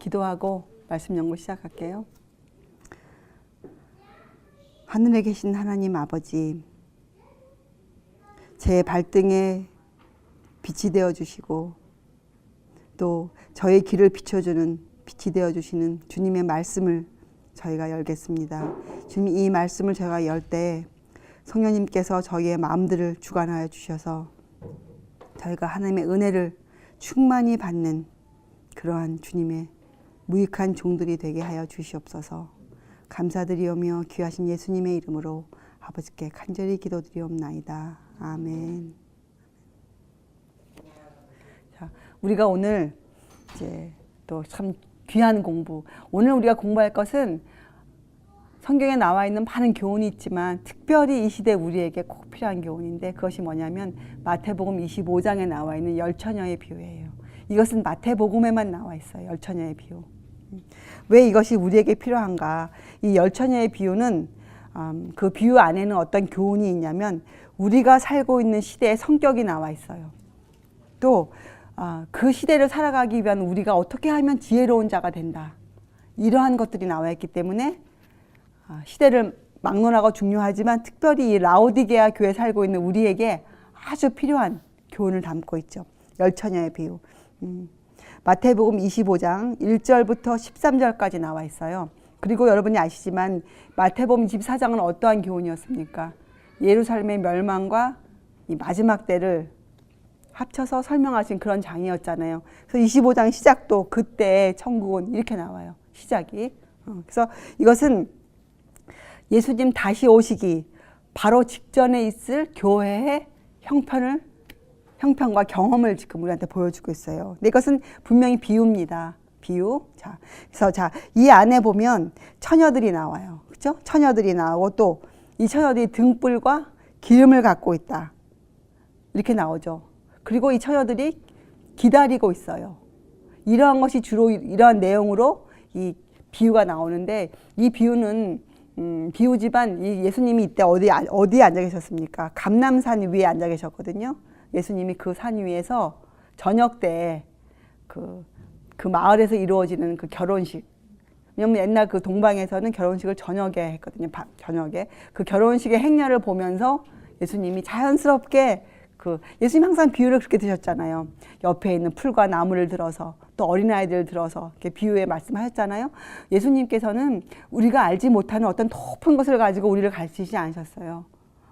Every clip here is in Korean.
기도하고 말씀 연구 시작할게요. 하늘에 계신 하나님 아버지, 제 발등에 빛이 되어주시고 또 저의 길을 비춰주는 빛이 되어주시는 주님의 말씀을 저희가 열겠습니다. 주님, 이 말씀을 제가 열 때 성령님께서 저희의 마음들을 주관하여 주셔서 저희가 하나님의 은혜를 충만히 받는 그러한 주님의 무익한 종들이 되게 하여 주시옵소서. 감사드리오며 귀하신 예수님의 이름으로 아버지께 간절히 기도드리옵나이다. 아멘. 자, 우리가 오늘 이제 또 참 귀한 공부. 오늘 우리가 공부할 것은 성경에 나와 있는 많은 교훈이 있지만 특별히 이 시대 우리에게 꼭 필요한 교훈인데, 그것이 뭐냐면 마태복음 25장에 나와 있는 열처녀의 비유예요. 이것은 마태복음에만 나와 있어요. 열처녀의 비유. 왜 이것이 우리에게 필요한가? 이 열처녀의 비유는 그 비유 안에는 어떤 교훈이 있냐면 우리가 살고 있는 시대의 성격이 나와 있어요. 또 그 시대를 살아가기 위한 우리가 어떻게 하면 지혜로운 자가 된다. 이러한 것들이 나와 있기 때문에 시대를 막론하고 중요하지만 특별히 이 라오디게아 교회에 살고 있는 우리에게 아주 필요한 교훈을 담고 있죠. 열처녀의 비유. 마태복음 25장 1절부터 13절까지 나와 있어요. 그리고 여러분이 아시지만 마태복음 24장은 어떠한 교훈이었습니까? 예루살렘의 멸망과 이 마지막 때를 합쳐서 설명하신 그런 장이었잖아요. 그래서 25장 시작도 그때 천국은 이렇게 나와요. 시작이. 그래서 이것은 예수님 다시 오시기 바로 직전에 있을 교회의 형편과 경험을 지금 우리한테 보여주고 있어요. 근데 이것은 분명히 비유입니다. 비유. 자, 그래서 이 안에 보면 처녀들이 나와요. 그렇죠? 처녀들이 나오고 또 이 처녀들이 등불과 기름을 갖고 있다. 이렇게 나오죠. 그리고 이 처녀들이 기다리고 있어요. 이러한 것이 주로 이러한 내용으로 이 비유가 나오는데, 이 비유는 비유지만 이 예수님이 이때 어디에 앉아 계셨습니까? 감람산 위에 앉아 계셨거든요. 예수님이 그 산 위에서 저녁 때 그 마을에서 이루어지는 그 결혼식. 왜냐면 옛날 그 동방에서는 결혼식을 저녁에 했거든요. 저녁에. 그 결혼식의 행렬을 보면서 예수님이 자연스럽게 예수님 항상 비유를 그렇게 드셨잖아요. 옆에 있는 풀과 나무를 들어서 또 어린아이들을 들어서 이렇게 비유에 말씀하셨잖아요. 예수님께서는 우리가 알지 못하는 어떤 높은 것을 가지고 우리를 가르치지 않으셨어요.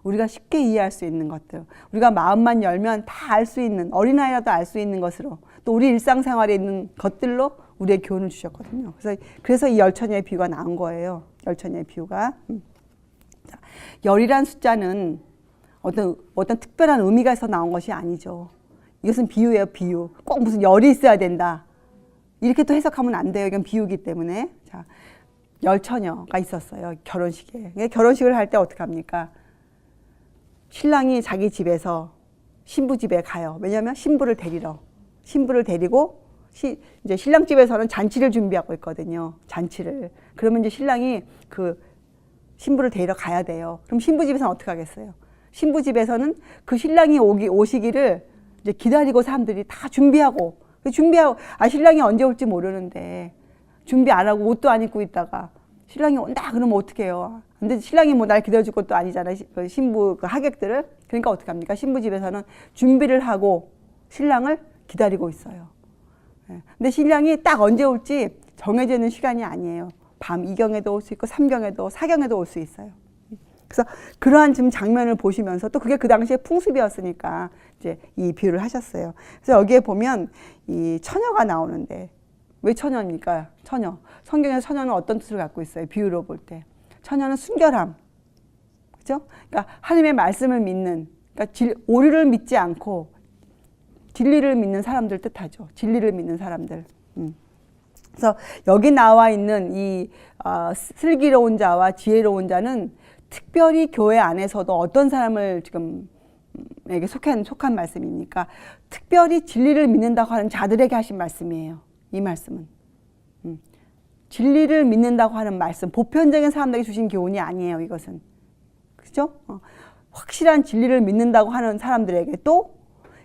우리가 쉽게 이해할 수 있는 것들, 우리가 마음만 열면 다 알 수 있는, 어린아이라도 알 수 있는 것으로, 또 우리 일상생활에 있는 것들로 우리의 교훈을 주셨거든요. 그래서 이 열처녀의 비유가 나온 거예요. 열처녀의 비유가. 자, 열이란 숫자는 어떤 특별한 의미가 있어 나온 것이 아니죠. 이것은 비유예요, 비유. 꼭 무슨 열이 있어야 된다. 이렇게 또 해석하면 안 돼요. 이건 비유기 때문에. 자, 열처녀가 있었어요. 결혼식에. 결혼식을 할 때 어떻게 합니까? 신랑이 자기 집에서 신부 집에 가요. 왜냐하면 신부를 데리고 이제 신랑 집에서는 잔치를 준비하고 있거든요. 잔치를. 그러면 이제 신랑이 그 신부를 데리러 가야 돼요. 그럼 신부 집에서는 어떻게 하겠어요? 신부 집에서는 그 신랑이 오시기를 이제 기다리고 사람들이 다 준비하고 신랑이 언제 올지 모르는데 준비 안 하고 옷도 안 입고 있다가 신랑이 온다 그러면 어떻게 해요? 근데 신랑이 날 기다려줄 것도 아니잖아요. 신부 하객들을. 그러니까 어떻게 합니까? 신부 집에서는 준비를 하고 신랑을 기다리고 있어요. 근데 신랑이 딱 언제 올지 정해져 있는 시간이 아니에요. 밤 2경에도 올 수 있고 3경에도 4경에도 올 수 있어요. 그래서 그러한 지금 장면을 보시면서 또 그게 그 당시에 풍습이었으니까 이제 이 비유를 하셨어요. 그래서 여기에 보면 이 처녀가 나오는데 왜 처녀입니까? 처녀. 성경에서 처녀는 어떤 뜻을 갖고 있어요? 비유로 볼 때. 처녀는 순결함. 그죠? 그러니까 하나님의 말씀을 믿는, 그러니까 오류를 믿지 않고 진리를 믿는 사람들 뜻하죠. 진리를 믿는 사람들. 그래서 여기 나와 있는 이 슬기로운 자와 지혜로운 자는 특별히 교회 안에서도 어떤 사람을 지금 에게 속한 말씀입니까? 특별히 진리를 믿는다고 하는 자들에게 하신 말씀이에요. 이 말씀은. 진리를 믿는다고 하는 말씀, 보편적인 사람들에게 주신 교훈이 아니에요. 이것은. 그죠? 확실한 진리를 믿는다고 하는 사람들에게, 또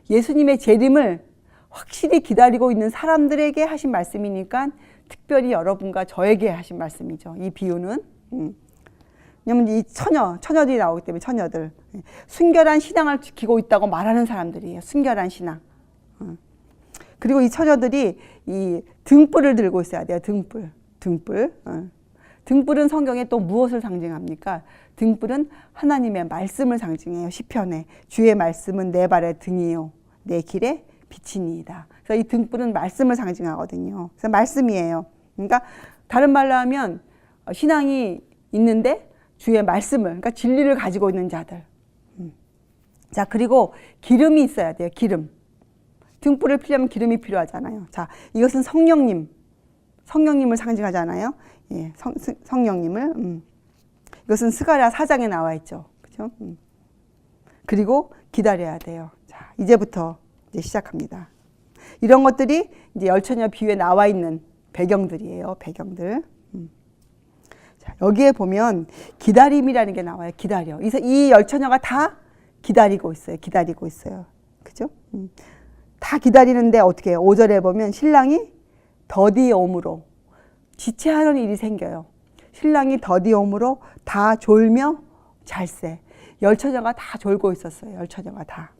예수님의 재림을 확실히 기다리고 있는 사람들에게 하신 말씀이니까 특별히 여러분과 저에게 하신 말씀이죠. 이 비유는. 왜냐면 이 처녀들이 나오기 때문에 처녀들. 순결한 신앙을 지키고 있다고 말하는 사람들이에요. 순결한 신앙. 그리고 이 처녀들이 이 등불을 들고 있어야 돼요. 등불. 등불은 성경에 또 무엇을 상징합니까? 등불은 하나님의 말씀을 상징해요. 시편에 주의 말씀은 내 발의 등이요 내 길에 빛이니이다. 그래서 이 등불은 말씀을 상징하거든요. 그래서 말씀이에요. 그러니까 다른 말로 하면 신앙이 있는데 주의 말씀을, 그러니까 진리를 가지고 있는 자들. 자, 그리고 기름이 있어야 돼요. 기름. 등불을 피려면 기름이 필요하잖아요. 자, 이것은 성령님을 상징하잖아요. 예, 성령님을. 이것은 스가랴 4장에 나와 있죠. 그죠? 그리고 기다려야 돼요. 자, 이제부터 이제 시작합니다. 이런 것들이 이제 열처녀 비유에 나와 있는 배경들이에요. 배경들. 자, 여기에 보면 기다림이라는 게 나와요. 기다려. 이 열처녀가 다 기다리고 있어요. 기다리고 있어요. 그죠? 다 기다리는데 어떻게 해요? 5절에 보면 신랑이 더디옴으로 지체하는 일이 생겨요. 신랑이 더디옴으로 다 졸며 잘세. 열처녀가 다 졸고 있었어요. 열처녀가 다.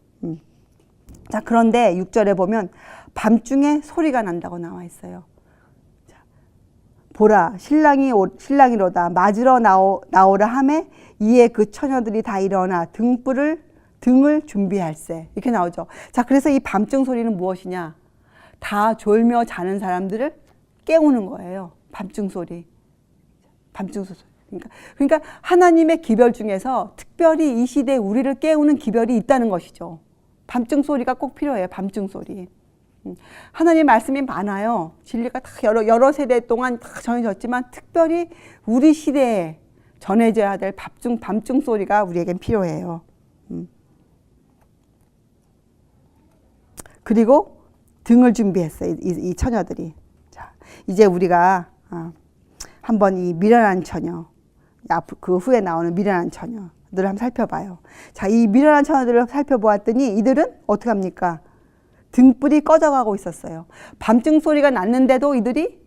자, 그런데 6절에 보면 밤중에 소리가 난다고 나와 있어요. 자, 보라, 신랑이로다 맞으러 나오라 하매 이에 그 처녀들이 다 일어나 등을 준비할세. 이렇게 나오죠. 자, 그래서 이 밤중 소리는 무엇이냐? 다 졸며 자는 사람들을 깨우는 거예요. 밤중 소리. 밤중 소리. 그러니까 하나님의 기별 중에서 특별히 이 시대에 우리를 깨우는 기별이 있다는 것이죠. 밤중 소리가 꼭 필요해요. 밤중 소리. 하나님의 말씀이 많아요. 진리가 다 여러 세대 동안 다 전해졌지만 특별히 우리 시대에 전해져야 될 밤중 소리가 우리에겐 필요해요. 그리고 등을 준비했어요. 이 처녀들이. 자, 이제 우리가 한번 이 미련한 처녀, 그 후에 나오는 미련한 처녀들을 한번 살펴봐요. 자, 이 미련한 처녀들을 살펴보았더니 이들은 어떻게 합니까? 등불이 꺼져가고 있었어요. 밤중 소리가 났는데도 이들이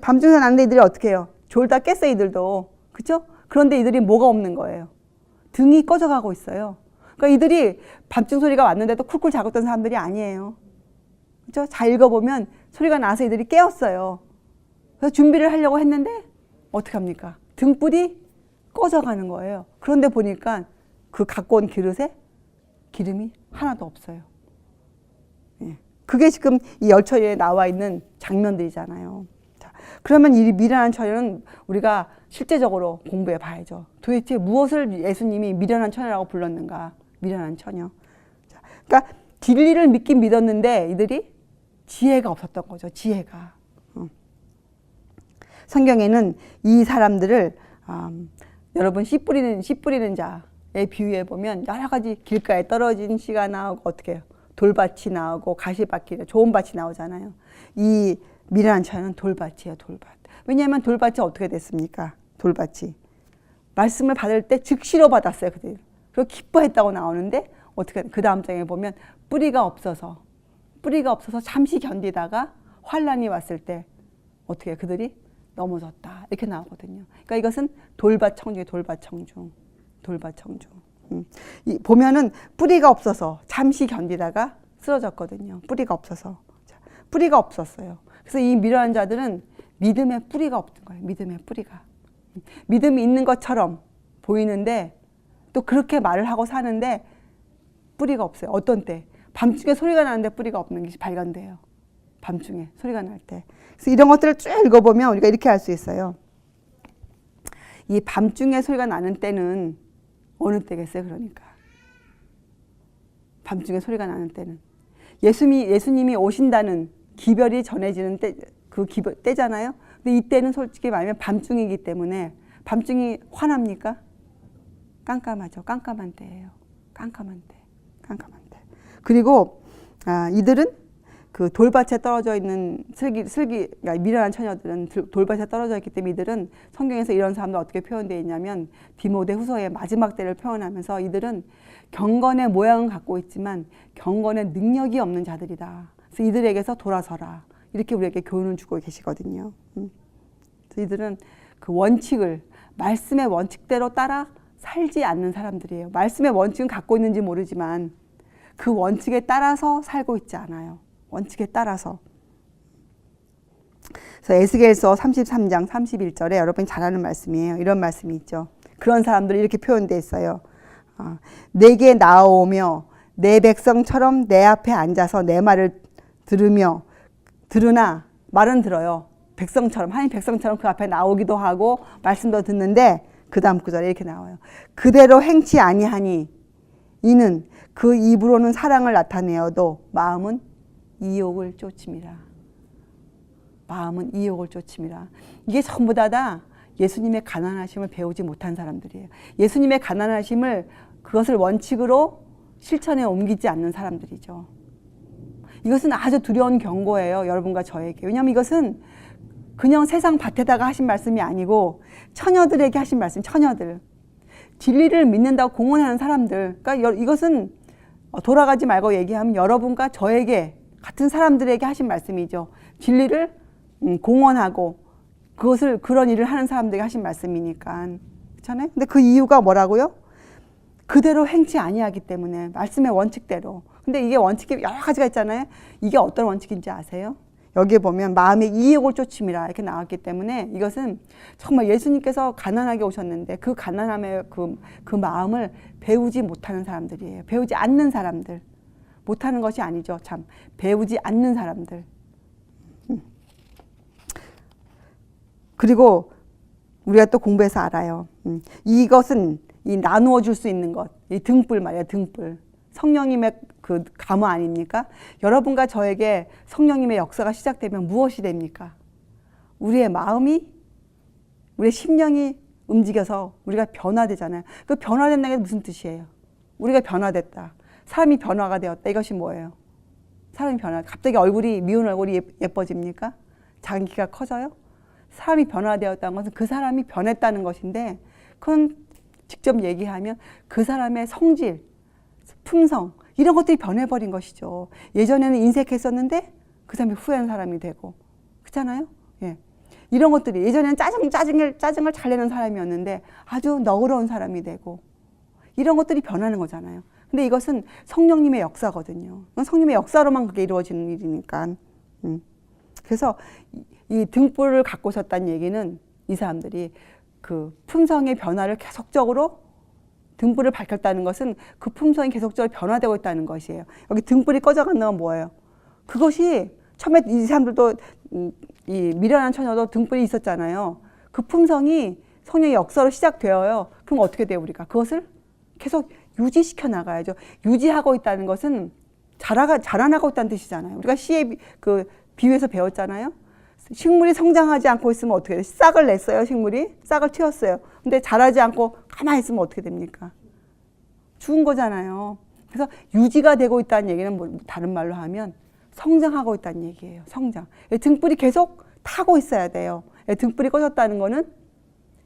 밤중 소리가 났는데 이들이 어떻게 해요? 졸다 깼어요, 이들도. 그죠? 그런데 이들이 뭐가 없는 거예요? 등이 꺼져가고 있어요. 그러니까 이들이 밤중 소리가 왔는데도 쿨쿨 자고 있던 사람들이 아니에요. 그죠? 잘 읽어보면 소리가 나서 이들이 깨었어요. 그래서 준비를 하려고 했는데 어떻게 합니까? 등불이 꺼져가는 거예요. 그런데 보니까 그 갖고 온 그릇에 기름이 하나도 없어요. 예. 그게 지금 이 열처녀에 나와 있는 장면들이잖아요. 자, 그러면 이 미련한 처녀는 우리가 실제적으로 공부해 봐야죠. 도대체 무엇을 예수님이 미련한 처녀라고 불렀는가? 미련한 처녀. 자, 그러니까 진리를 믿긴 믿었는데 이들이 지혜가 없었던 거죠. 지혜가. 성경에는 이 사람들을 여러분 씨 뿌리는 자의 비유에 보면 여러 가지 길가에 떨어진 씨가 나오고 어떻게 해요? 돌밭이 나오고 가시밭이 좋은 밭이 나오잖아요. 이 미련한 처녀는 돌밭이에요. 돌밭. 왜냐하면 돌밭이 어떻게 됐습니까? 돌밭이 말씀을 받을 때 즉시로 받았어요. 그들. 그리고 기뻐했다고 나오는데 어떻게 그 다음 장에 보면 뿌리가 없어서 잠시 견디다가 환란이 왔을 때 어떻게 그들이 넘어졌다 이렇게 나오거든요. 그러니까 이것은 돌밭 청중이에요. 돌밭 청중. 보면은 뿌리가 없어서 잠시 견디다가 쓰러졌거든요. 뿌리가 없어서. 뿌리가 없었어요. 그래서 이 미련한 자들은 믿음의 뿌리가 없는 거예요. 믿음의 뿌리가. 믿음이 있는 것처럼 보이는데 또 그렇게 말을 하고 사는데 뿌리가 없어요. 어떤 때? 밤중에 소리가 나는데 뿌리가 없는 것이 발견돼요. 밤중에 소리가 날 때. 그래서 이런 것들을 쭉 읽어보면 우리가 이렇게 알 수 있어요. 이 밤중에 소리가 나는 때는 어느 때겠어요? 그러니까 밤중에 소리가 나는 때는 예수님이 오신다는 기별이 전해지는 때, 그 때잖아요. 근데 이때는 솔직히 말하면 밤중이기 때문에 밤중이 환합니까? 깜깜하죠. 깜깜한 때예요. 깜깜한 때. 그리고 이들은 그 돌밭에 떨어져 있는 그러니까 미련한 처녀들은 돌밭에 떨어져 있기 때문에 이들은 성경에서 이런 사람들 어떻게 표현되어 있냐면 디모데후서의 마지막 때를 표현하면서 이들은 경건의 모양은 갖고 있지만 경건의 능력이 없는 자들이다. 그래서 이들에게서 돌아서라. 이렇게 우리에게 교훈을 주고 계시거든요. 이들은 그 원칙을, 말씀의 원칙대로 따라 살지 않는 사람들이에요. 말씀의 원칙은 갖고 있는지 모르지만 그 원칙에 따라서 살고 있지 않아요. 원칙에 따라서. 그래서 에스겔서 33장 31절에 여러분이 잘 아는 말씀이에요. 이런 말씀이 있죠. 그런 사람들이 이렇게 표현되어 있어요. 내게 나아오며 내 백성처럼 내 앞에 앉아서 내 말을 들으나 말은 들어요. 백성처럼, 하나님 백성처럼 그 앞에 나오기도 하고 말씀도 듣는데 그 다음 구절에 이렇게 나와요. 그대로 행치 아니하니 이는 그 입으로는 사랑을 나타내어도 마음은 이욕을 쫓음이라. 마음은 이욕을 쫓음이라. 이게 전부 다 예수님의 가난하심을 배우지 못한 사람들이에요. 예수님의 가난하심을 그것을 원칙으로 실천에 옮기지 않는 사람들이죠. 이것은 아주 두려운 경고예요. 여러분과 저에게. 왜냐하면 이것은 그냥 세상 밭에다가 하신 말씀이 아니고 처녀들에게 하신 말씀, 처녀들. 진리를 믿는다고 공언하는 사람들. 그러니까 이것은 돌아가지 말고 얘기하면 여러분과 저에게 같은 사람들에게 하신 말씀이죠. 진리를 공언하고 그것을 그런 일을 하는 사람들에게 하신 말씀이니까. 그렇잖아요? 근데 그 이유가 뭐라고요? 그대로 행치 아니하기 때문에 말씀의 원칙대로. 근데 이게 원칙이 여러 가지가 있잖아요. 이게 어떤 원칙인지 아세요? 여기에 보면 마음의 이욕을 쫓음이라 이렇게 나왔기 때문에 이것은 정말 예수님께서 가난하게 오셨는데 그 가난함의 그 마음을 배우지 못하는 사람들이에요. 배우지 않는 사람들. 못하는 것이 아니죠. 참 배우지 않는 사람들. 그리고 우리가 또 공부해서 알아요. 이것은 이 나누어 줄 수 있는 것, 이 등불 말이에요. 등불. 성령님의 그 가무 아닙니까? 여러분과 저에게 성령님의 역사가 시작되면 무엇이 됩니까? 우리의 마음이, 우리의 심령이 움직여서 우리가 변화되잖아요. 그 변화된다는 게 무슨 뜻이에요? 우리가 변화됐다. 사람이 변화가 되었다. 이것이 뭐예요? 사람이 변화. 갑자기 얼굴이, 미운 얼굴이 예뻐집니까? 장기가 커져요? 사람이 변화되었다는 것은 그 사람이 변했다는 것인데, 그건 직접 얘기하면 그 사람의 성질, 품성, 이런 것들이 변해버린 것이죠. 예전에는 인색했었는데 그 사람이 후회한 사람이 되고, 그렇잖아요? 예. 이런 것들이 예전에는 짜증을 잘 내는 사람이었는데 아주 너그러운 사람이 되고, 이런 것들이 변하는 거잖아요. 근데 이것은 성령님의 역사거든요. 성령님의 역사로만 그게 이루어지는 일이니까. 그래서 이 등불을 갖고 오셨다는 얘기는 이 사람들이 그 품성의 변화를 계속적으로, 등불을 밝혔다는 것은 그 품성이 계속적으로 변화되고 있다는 것이에요. 여기 등불이 꺼져간다는 건 뭐예요? 그것이 처음에 이 사람들도, 이 미련한 처녀도 등불이 있었잖아요. 그 품성이 성령의 역사로 시작되어요. 그럼 어떻게 돼요, 우리가? 그것을 계속 유지시켜 나가야죠. 유지하고 있다는 것은 자라나고 있다는 뜻이잖아요. 우리가 시의 그 비유에서 배웠잖아요. 식물이 성장하지 않고 있으면 어떻게 돼요? 싹을 냈어요, 식물이. 싹을 틔웠어요. 근데 자라지 않고 가만히 있으면 어떻게 됩니까? 죽은 거잖아요. 그래서 유지가 되고 있다는 얘기는 뭐 다른 말로 하면 성장하고 있다는 얘기예요. 성장. 등불이 계속 타고 있어야 돼요. 등불이 꺼졌다는 거는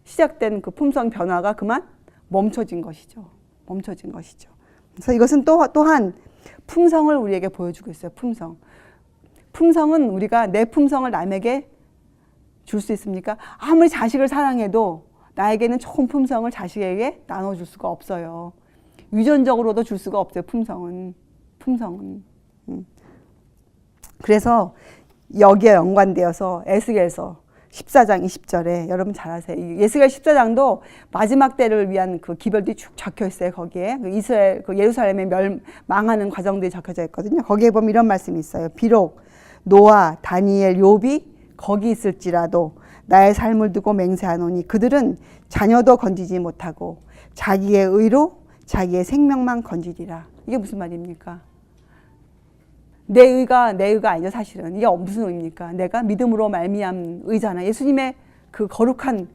시작된 그 품성 변화가 그만 멈춰진 것이죠. 멈춰진 것이죠. 그래서 이것은 또한 품성을 우리에게 보여주고 있어요. 품성. 품성은 우리가 내 품성을 남에게 줄 수 있습니까? 아무리 자식을 사랑해도 나에게는 좋은 품성을 자식에게 나눠줄 수가 없어요. 유전적으로도 줄 수가 없어요. 품성은. 그래서 여기에 연관되어서 에스겔서 14장 20절에 여러분 잘 아세요. 에스겔 14장도 마지막 때를 위한 그 기별들이 쭉 적혀 있어요. 거기에 그 예루살렘의 망하는 과정들이 적혀져 있거든요. 거기에 보면 이런 말씀이 있어요. 비록 노아, 다니엘, 욥이 거기 있을지라도 나의 삶을 두고 맹세하노니 그들은 자녀도 건지지 못하고 자기의 의로 자기의 생명만 건지리라. 이게 무슨 말입니까? 내 의가 아니죠, 사실은. 이게 무슨 의입니까? 내가 믿음으로 말미암은 의잖아요. 예수님의 그 거룩한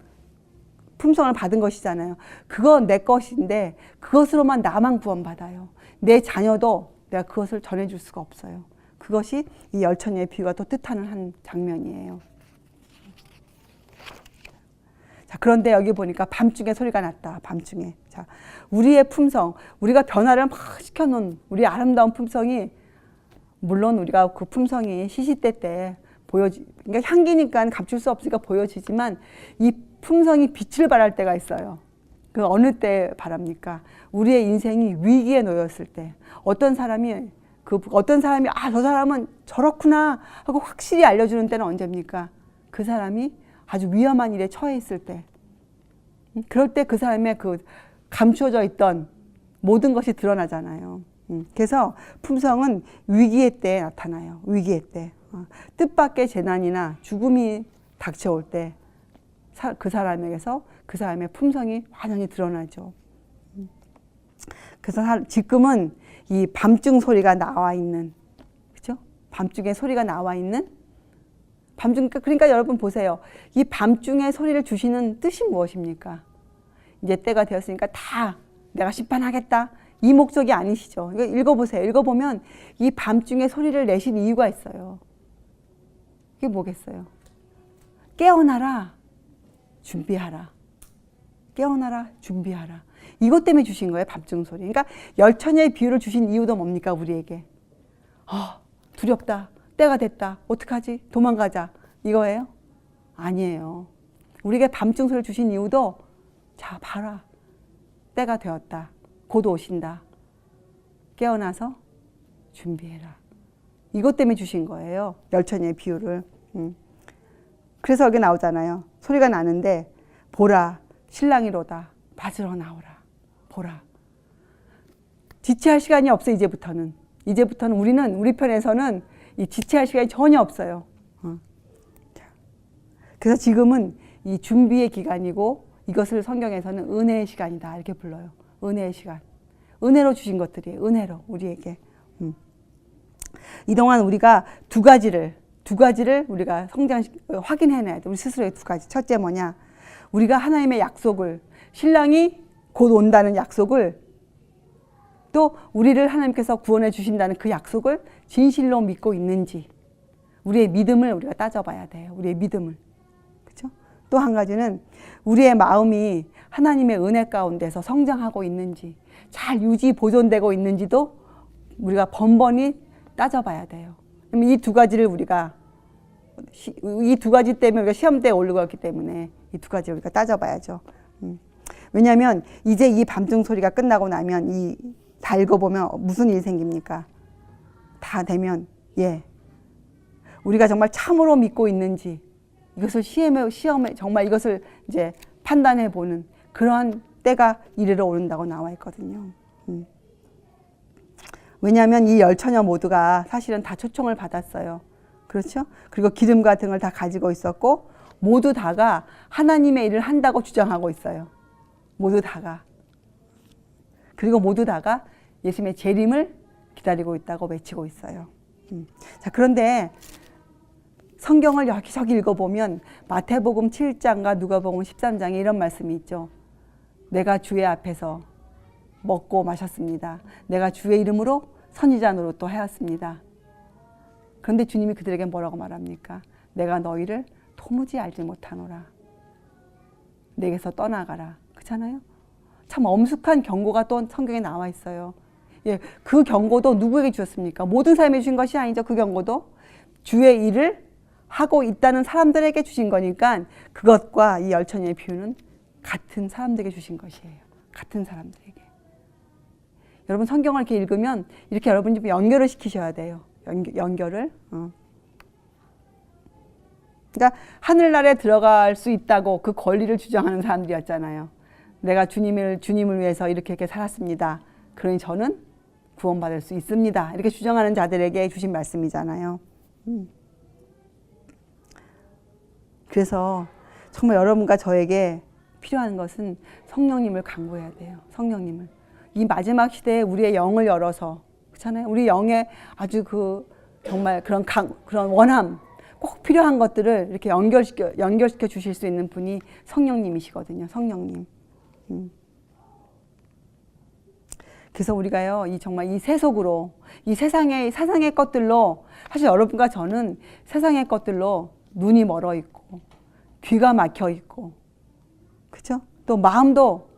품성을 받은 것이잖아요. 그건 내 것인데 그것으로만 나만 구원받아요. 내 자녀도 내가 그것을 전해줄 수가 없어요. 그것이 이 열처녀의 비유가 또 뜻하는 한 장면이에요. 자, 그런데 여기 보니까 밤중에 소리가 났다. 밤중에. 자, 우리의 품성, 우리가 변화를 막 시켜놓은 우리 아름다운 품성이, 물론 우리가 그 품성이 시시때때 그러니까 향기니까 감출 수 없으니까 보여지지만 이 품성이 빛을 발할 때가 있어요. 그 어느 때 발합니까? 우리의 인생이 위기에 놓였을 때. 어떤 사람이 저 사람은 저렇구나 하고 확실히 알려주는 때는 언제입니까? 그 사람이 아주 위험한 일에 처해 있을 때. 그럴 때 그 사람의 그 감추어져 있던 모든 것이 드러나잖아요. 그래서 품성은 위기의 때에 나타나요. 위기의 때. 뜻밖의 재난이나 죽음이 닥쳐올 때 그 사람에게서 그 사람의 품성이 완전히 드러나죠. 그래서 지금은 이 밤중 소리가 나와 있는, 그죠? 밤중에 소리가 나와 있는 밤중, 그러니까 여러분 보세요. 이 밤중에 소리를 주시는 뜻이 무엇입니까? 이제 때가 되었으니까 다 내가 심판하겠다. 이 목적이 아니시죠. 이거 읽어보세요. 읽어보면 이 밤중에 소리를 내신 이유가 있어요. 이게 뭐겠어요? 깨어나라, 준비하라. 깨어나라, 준비하라. 이것 때문에 주신 거예요, 밤중 소리. 그러니까 열처녀의 비유를 주신 이유도 뭡니까, 우리에게? 두렵다. 때가 됐다. 어떡하지? 도망가자. 이거예요? 아니에요. 우리에게 밤중 소리를 주신 이유도 자, 봐라. 때가 되었다. 곧 오신다. 깨어나서 준비해라. 이것 때문에 주신 거예요. 열처녀의 비유를. 그래서 여기 나오잖아요. 소리가 나는데 보라, 신랑이로다. 맞으러 나오라. 보라. 지체할 시간이 없어, 이제부터는. 이제부터는 우리 편에서는 이 지체할 시간이 전혀 없어요. 그래서 지금은 이 준비의 기간이고 이것을 성경에서는 은혜의 시간이다 이렇게 불러요. 은혜의 시간. 은혜로 주신 것들이에요. 은혜로 우리에게. 이동안 우리가 두 가지를 우리가 확인해내야 돼. 우리 스스로의 두 가지. 첫째 뭐냐? 우리가 하나님의 약속을, 신랑이 곧 온다는 약속을, 또 우리를 하나님께서 구원해 주신다는 그 약속을 진실로 믿고 있는지, 우리의 믿음을 우리가 따져봐야 돼요. 우리의 믿음을. 그렇죠? 또 한 가지는 우리의 마음이 하나님의 은혜 가운데서 성장하고 있는지, 잘 유지 보존되고 있는지도 우리가 번번이 따져봐야 돼요. 이 두 가지를 이 두 가지 때문에 우리가 시험대에 오르고 있기 때문에 이 두 가지를 우리가 따져봐야죠. 왜냐하면 이제 이 밤중 소리가 끝나고 나면 다 읽어보면 무슨 일이 생깁니까? 다 되면 우리가 정말 참으로 믿고 있는지 이것을 시험에 정말 이것을 이제 판단해 보는 그러한 때가 이르러 오른다고 나와 있거든요. 왜냐하면 이 열처녀 모두가 사실은 다 초청을 받았어요. 그렇죠? 그리고 기름과 등을 다 가지고 있었고 모두 다가 하나님의 일을 한다고 주장하고 있어요. 모두 다가. 그리고 모두 다가 예수님의 재림을 기다리고 있다고 외치고 있어요. 자, 그런데 성경을 여기저기 읽어보면 마태복음 7장과 누가복음 13장에 이런 말씀이 있죠. 내가 주의 앞에서 먹고 마셨습니다. 내가 주의 이름으로 선지자 노릇도 하였습니다. 그런데 주님이 그들에게 뭐라고 말합니까? 내가 너희를 도무지 알지 못하노라. 내게서 떠나가라. 그렇잖아요? 참 엄숙한 경고가 또 성경에 나와 있어요. 그 경고도 누구에게 주셨습니까? 모든 사람에게 주신 것이 아니죠. 그 경고도 주의 일을 하고 있다는 사람들에게 주신 거니까 그것과 이 열처녀의 비유는 같은 사람들에게 주신 것이에요. 같은 사람들에게. 여러분 성경을 이렇게 읽으면 이렇게 여러분이 좀 연결을 시키셔야 돼요. 연결을. 그러니까 하늘나라에 들어갈 수 있다고 그 권리를 주장하는 사람들이었잖아요. 내가 주님을 위해서 이렇게 살았습니다. 그러니 저는 구원받을 수 있습니다. 이렇게 주장하는 자들에게 주신 말씀이잖아요. 그래서 정말 여러분과 저에게 필요한 것은 성령님을 간구해야 돼요. 성령님을. 이 마지막 시대에 우리의 영을 열어서, 그렇잖아요. 우리 영에 아주 정말 그런 원함, 꼭 필요한 것들을 이렇게 연결시켜 주실 수 있는 분이 성령님이시거든요. 성령님. 그래서 우리가요, 정말 이 세속으로, 이 세상의 것들로, 사실 여러분과 저는 세상의 것들로 눈이 멀어 있고, 귀가 막혀 있고, 그죠? 또 마음도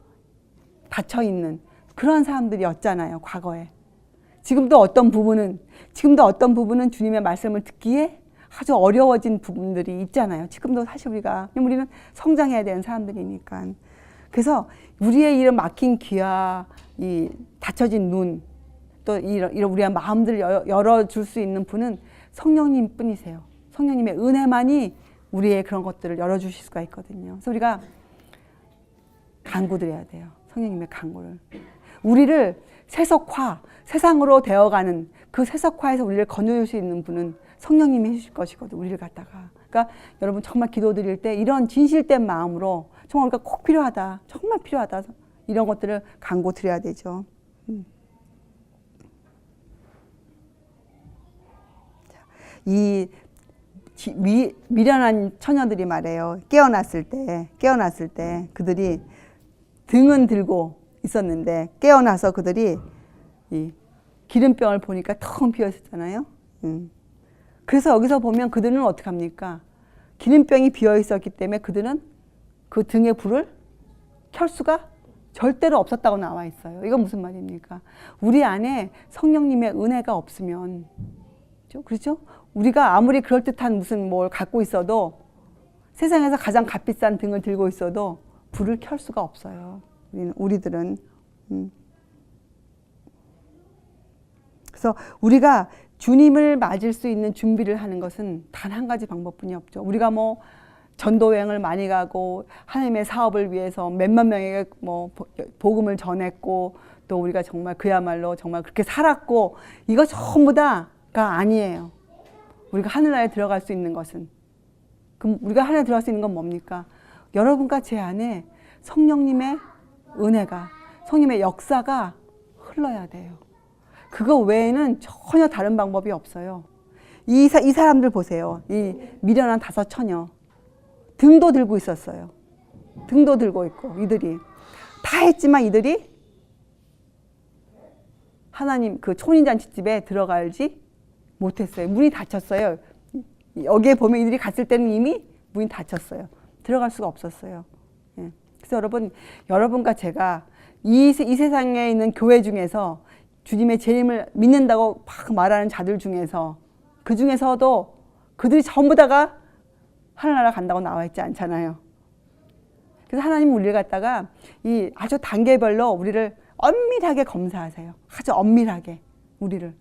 닫혀 있는 그런 사람들이었잖아요, 과거에. 지금도 어떤 부분은 주님의 말씀을 듣기에 아주 어려워진 부분들이 있잖아요. 지금도 사실 우리는 성장해야 되는 사람들이니까. 그래서 우리의 이런 막힌 귀와 이 닫혀진 눈, 또 이런 우리의 마음들을 열어줄 수 있는 분은 성령님 뿐이세요. 성령님의 은혜만이 우리의 그런 것들을 열어주실 수가 있거든요. 그래서 우리가 간구드려야 돼요. 성령님의 간구를. 우리를 세상으로 되어가는 그 세속화에서 우리를 건져줄 수 있는 분은 성령님이 해주실 것이거든요. 우리를 갖다가. 그러니까 여러분 정말 기도드릴 때 이런 진실된 마음으로 정말 우리가 꼭 필요하다. 정말 필요하다. 이런 것들을 간구드려야 되죠. 이 미련한 처녀들이 말해요. 깨어났을 때 그들이 등은 들고 있었는데 깨어나서 그들이 이 기름병을 보니까 텅 비어 있었잖아요. 그래서 여기서 보면 그들은 어떻게 합니까? 기름병이 비어 있었기 때문에 그들은 그 등에 불을 켤 수가 절대로 없었다고 나와 있어요. 이건 무슨 말입니까? 우리 안에 성령님의 은혜가 없으면, 그렇죠? 우리가 아무리 그럴듯한 무슨 뭘 갖고 있어도 세상에서 가장 값비싼 등을 들고 있어도 불을 켤 수가 없어요. 우리들은. 그래서 우리가 주님을 맞을 수 있는 준비를 하는 것은 단 한 가지 방법뿐이 없죠. 우리가 뭐 전도여행을 많이 가고 하나님의 사업을 위해서 몇만 명에게 뭐 복음을 전했고 또 우리가 정말 그야말로 정말 그렇게 살았고 이거 전부 다가 아니에요. 우리가 하늘나라에 들어갈 수 있는 것은, 그럼 우리가 하늘나라에 들어갈 수 있는 건 뭡니까? 여러분과 제 안에 성령님의 은혜가, 성령님의 역사가 흘러야 돼요. 그거 외에는 전혀 다른 방법이 없어요. 이 사람들 보세요. 이 미련한 5 처녀. 등도 들고 있었어요. 등도 들고 있고 이들이 다 했지만 이들이 하나님 그 초인잔치집에 들어가지 못했어요. 문이 닫혔어요. 여기에 보면 이들이 갔을 때는 이미 문이 닫혔어요. 들어갈 수가 없었어요. 예. 그래서 여러분과 제가 이 세상에 있는 교회 중에서 주님의 재림을 믿는다고 막 말하는 자들 중에서 그 중에서도 그들이 전부 다가 하늘나라 간다고 나와 있지 않잖아요. 그래서 하나님은 우리를 갖다가 이 아주 단계별로 우리를 엄밀하게 검사하세요. 아주 엄밀하게 우리를.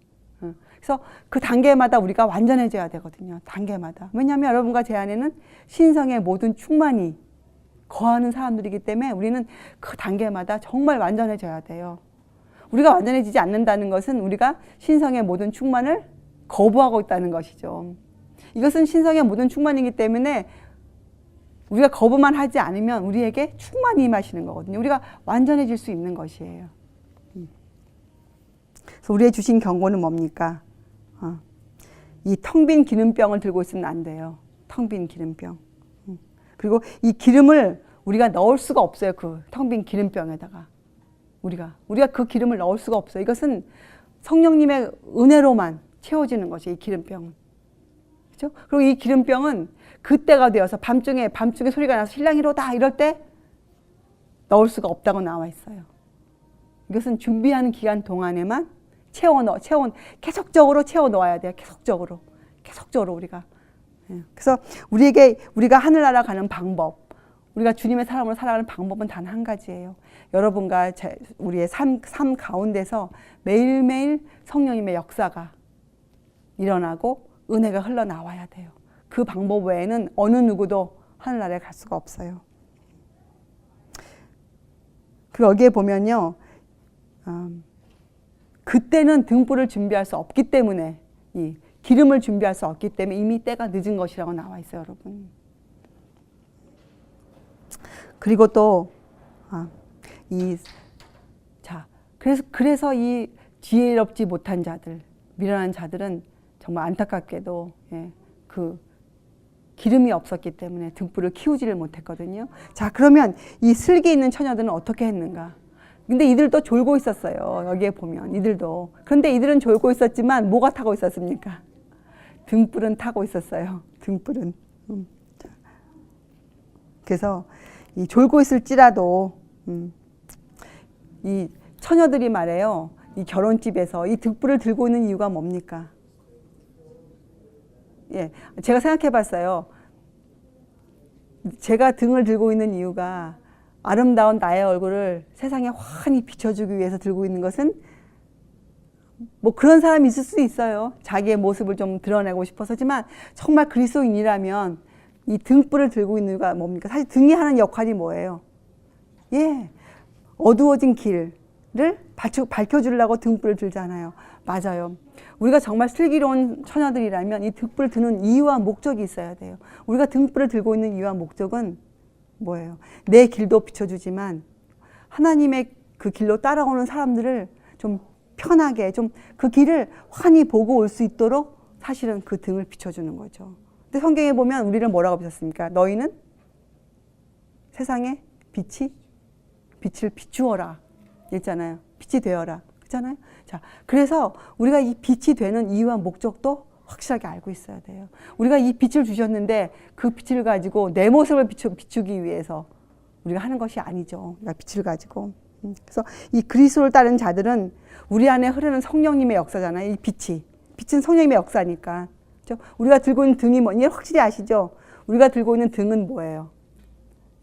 그래서 그 단계마다 우리가 완전해져야 되거든요. 단계마다. 왜냐하면 여러분과 제 안에는 신성의 모든 충만이 거하는 사람들이기 때문에 우리는 그 단계마다 정말 완전해져야 돼요. 우리가 완전해지지 않는다는 것은 우리가 신성의 모든 충만을 거부하고 있다는 것이죠. 이것은 신성의 모든 충만이기 때문에 우리가 거부만 하지 않으면 우리에게 충만히 임하시는 거거든요. 우리가 완전해질 수 있는 것이에요. 그래서 우리의 주신 경고는 뭡니까? 이 텅 빈 기름병을 들고 있으면 안 돼요. 텅 빈 기름병. 그리고 이 기름을 우리가 넣을 수가 없어요. 그 텅 빈 기름병에다가. 우리가 그 기름을 넣을 수가 없어요. 이것은 성령님의 은혜로만 채워지는 것이 이 기름병은. 그렇죠? 그리고 이 기름병은 그때가 되어서 밤중에 소리가 나서 신랑이로다 이럴 때 넣을 수가 없다고 나와 있어요. 이것은 준비하는 기간 동안에만 계속적으로 채워 넣어야 돼요. 계속적으로 우리가. 그래서 우리가 하늘나라 가는 방법, 우리가 주님의 사람으로 살아가는 방법은 단 한 가지예요. 여러분과 우리의 삶 가운데서 매일매일 성령님의 역사가 일어나고 은혜가 흘러나와야 돼요. 그 방법 외에는 어느 누구도 하늘나라에 갈 수가 없어요. 그리고 여기에 보면요. 그때는 등불을 준비할 수 없기 때문에 이 기름을 준비할 수 없기 때문에 이미 때가 늦은 것이라고 나와 있어요, 여러분. 그리고 또 그래서 이 지혜롭지 못한 자들, 미련한 자들은 정말 안타깝게도 그 기름이 없었기 때문에 등불을 키우지를 못했거든요. 자, 그러면 이 슬기 있는 처녀들은 어떻게 했는가? 근데 이들도 졸고 있었어요. 여기에 보면 이들도. 그런데 이들은 졸고 있었지만 뭐가 타고 있었습니까? 등불은 타고 있었어요. 등불은. 그래서 이 졸고 있을지라도 이 처녀들이 말해요. 이 결혼집에서 이 등불을 들고 있는 이유가 뭡니까? 예, 제가 생각해 봤어요. 제가 등을 들고 있는 이유가 아름다운 나의 얼굴을 세상에 환히 비춰주기 위해서 들고 있는 것은 뭐 그런 사람이 있을 수 있어요. 자기의 모습을 좀 드러내고 싶어서지만 정말 그리스도인이라면 이 등불을 들고 있는 이유가 뭡니까? 사실 등이 하는 역할이 뭐예요? 예, 어두워진 길을 밝혀주려고 등불을 들잖아요. 맞아요. 우리가 정말 슬기로운 처녀들이라면 이 등불을 드는 이유와 목적이 있어야 돼요. 우리가 등불을 들고 있는 이유와 목적은 뭐예요? 내 길도 비춰주지만 하나님의 그 길로 따라오는 사람들을 좀 편하게 좀 그 길을 환히 보고 올 수 있도록 사실은 그 등을 비춰주는 거죠. 근데 성경에 보면 우리를 뭐라고 비쳤습니까? 너희는 세상에 빛을 비추어라 했잖아요. 빛이 되어라 그렇잖아요. 자, 그래서 우리가 이 빛이 되는 이유와 목적도 확실하게 알고 있어야 돼요. 우리가 이 빛을 주셨는데 그 빛을 가지고 내 모습을 비추기 위해서 우리가 하는 것이 아니죠. 우리가 빛을 가지고. 그래서 이 그리스도를 따르는 자들은 우리 안에 흐르는 성령님의 역사잖아요. 이 빛은 성령님의 역사니까. 그렇죠? 우리가 들고 있는 등이 뭐니 확실히 아시죠? 우리가 들고 있는 등은 뭐예요?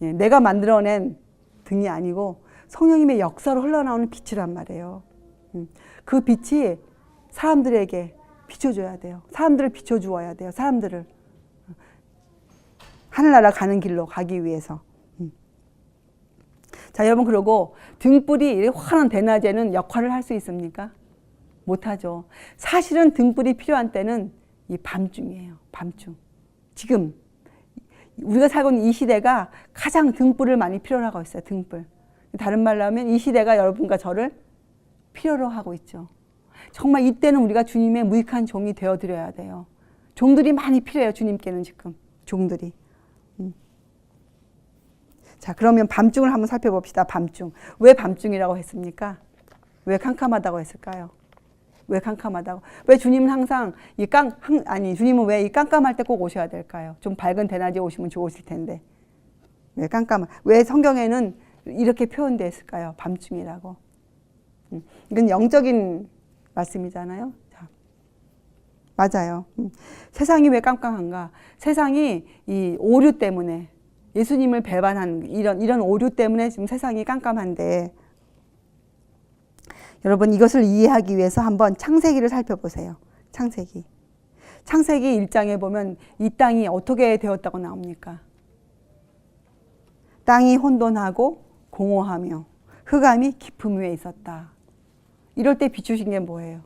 예, 내가 만들어낸 등이 아니고 성령님의 역사로 흘러나오는 빛이란 말이에요. 그 빛이 사람들에게 비춰줘야 돼요. 사람들을 비춰주어야 돼요. 사람들을 하늘나라 가는 길로 가기 위해서. 자, 여러분, 그리고 등불이 환한 대낮에는 역할을 할 수 있습니까? 못하죠. 사실은 등불이 필요한 때는 이 밤중이에요. 밤중. 지금 우리가 살고 있는 이 시대가 가장 등불을 많이 필요로 하고 있어요. 등불. 다른 말로 하면 이 시대가 여러분과 저를 필요로 하고 있죠. 정말 이때는 우리가 주님의 무익한 종이 되어드려야 돼요. 종들이 많이 필요해요. 주님께는 지금. 종들이. 자, 그러면 밤중을 한번 살펴봅시다. 밤중. 왜 밤중이라고 했습니까? 왜 캄캄하다고 했을까요? 왜 캄캄하다고? 왜 주님은 항상 주님은 왜 이 깜깜할 때 꼭 오셔야 될까요? 좀 밝은 대낮에 오시면 좋으실 텐데. 왜 성경에는 이렇게 표현되어 있을까요? 밤중이라고. 이건 영적인 말씀이잖아요. 자, 맞아요. 세상이 왜 깜깜한가? 세상이 이 오류 때문에 예수님을 배반한 이런 오류 때문에 지금 세상이 깜깜한데 여러분 이것을 이해하기 위해서 한번 창세기를 살펴보세요. 창세기 1장에 보면 이 땅이 어떻게 되었다고 나옵니까? 땅이 혼돈하고 공허하며 흑암이 깊음 위에 있었다. 이럴 때 비추신 게 뭐예요?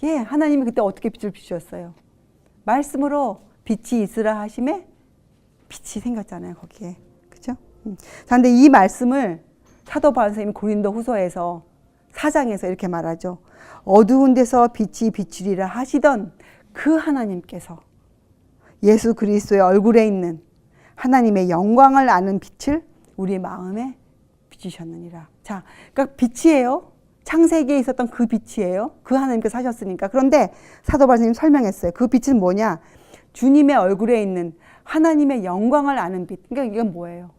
예, 하나님이 그때 어떻게 빛을 비추셨어요? 말씀으로 빛이 있으라 하심에 빛이 생겼잖아요, 거기에. 그죠? 자, 근데 이 말씀을 사도 바울 선생님이 고린도 후서에서 4장에서 이렇게 말하죠. 어두운 데서 빛이 비추리라 하시던 그 하나님께서 예수 그리스도의 얼굴에 있는 하나님의 영광을 아는 빛을 우리 마음에 비추셨느니라. 자, 그러니까 빛이에요. 창세기에 있었던 그 빛이에요. 그 하나님께서 하셨으니까. 그런데 사도 바울 선생님이 설명했어요. 그 빛은 뭐냐? 주님의 얼굴에 있는 하나님의 영광을 아는 빛. 그러니까 이건 뭐예요?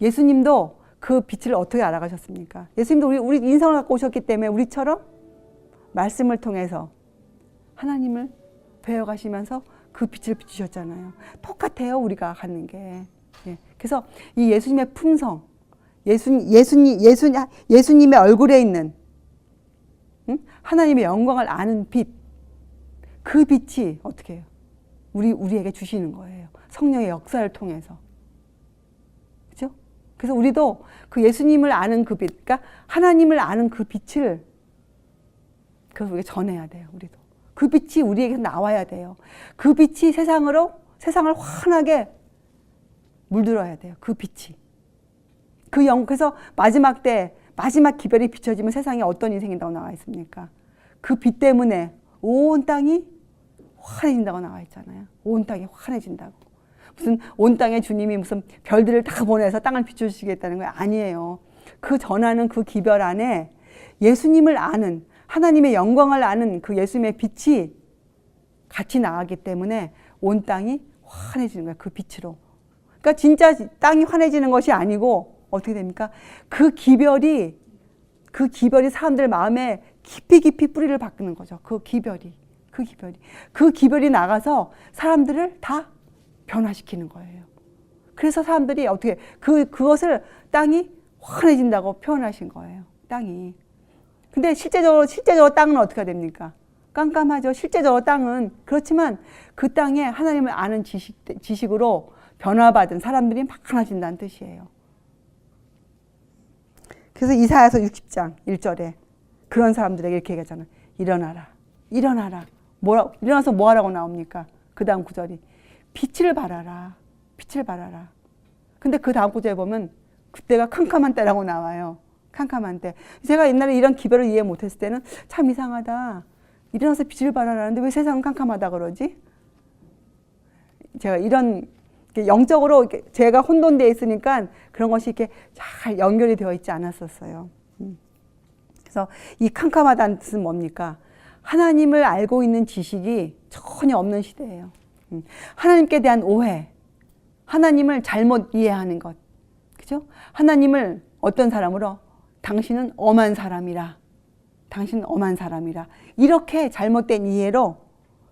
예수님도 그 빛을 어떻게 알아가셨습니까? 예수님도 우리 인성을 갖고 오셨기 때문에 우리처럼 말씀을 통해서 하나님을 배워가시면서 그 빛을 비추셨잖아요. 똑같아요, 우리가 갖는 게. 예. 그래서 이 예수님의 품성, 예수님의 얼굴에 있는 하나님의 영광을 아는 빛, 그 빛이 어떻게 해요? 우리에게 주시는 거예요. 성령의 역사를 통해서. 그죠? 그래서 우리도 그 예수님을 아는 그 빛, 그러니까 하나님을 아는 그 빛을 그걸 우리가 전해야 돼요. 우리도. 그 빛이 우리에게서 나와야 돼요. 그 빛이 세상을 환하게 물들어야 돼요. 그 빛이. 그래서 마지막 기별이 비춰지면 세상에 어떤 인생이라고 나와 있습니까? 그 빛 때문에 온 땅이 환해진다고 나와 있잖아요. 온 땅이 환해진다고. 무슨 온 땅에 주님이 무슨 별들을 다 보내서 땅을 비춰주시겠다는 거 아니에요. 그 전하는 그 기별 안에 예수님을 아는, 하나님의 영광을 아는 그 예수님의 빛이 같이 나가기 때문에 온 땅이 환해지는 거예요. 그 빛으로. 그러니까 진짜 땅이 환해지는 것이 아니고 어떻게 됩니까? 그 기별이 사람들 마음에 깊이 뿌리를 박는 거죠. 그 그 기별이 나가서 사람들을 다 변화시키는 거예요. 그래서 사람들이 어떻게 그것을 땅이 환해진다고 표현하신 거예요. 땅이. 근데 실제적으로 땅은 어떻게 됩니까? 깜깜하죠. 실제적으로 땅은. 그렇지만 그 땅에 하나님을 아는 지식으로 변화받은 사람들이 많아진다는 뜻이에요. 그래서 이사야서 60장 1절에 그런 사람들에게 이렇게 얘기하잖아요. 일어나라. 일어나라. 일어나서 뭐 하라고 나옵니까? 그 다음 구절이 빛을 발하라. 빛을 발하라. 근데 그 다음 구절에 보면 그때가 캄캄한 때라고 나와요. 캄캄한 때. 제가 옛날에 이런 기별을 이해 못했을 때는 참 이상하다. 일어나서 빛을 발하라는데 왜 세상은 캄캄하다 그러지? 제가 이런 영적으로 제가 혼돈되어 있으니까 그런 것이 이렇게 잘 연결이 되어 있지 않았었어요. 그래서 이 캄캄하다는 뜻은 뭡니까? 하나님을 알고 있는 지식이 전혀 없는 시대예요. 하나님께 대한 오해, 하나님을 잘못 이해하는 것, 그죠? 하나님을 어떤 사람으로 당신은 엄한 사람이라, 당신은 엄한 사람이라 이렇게 잘못된 이해로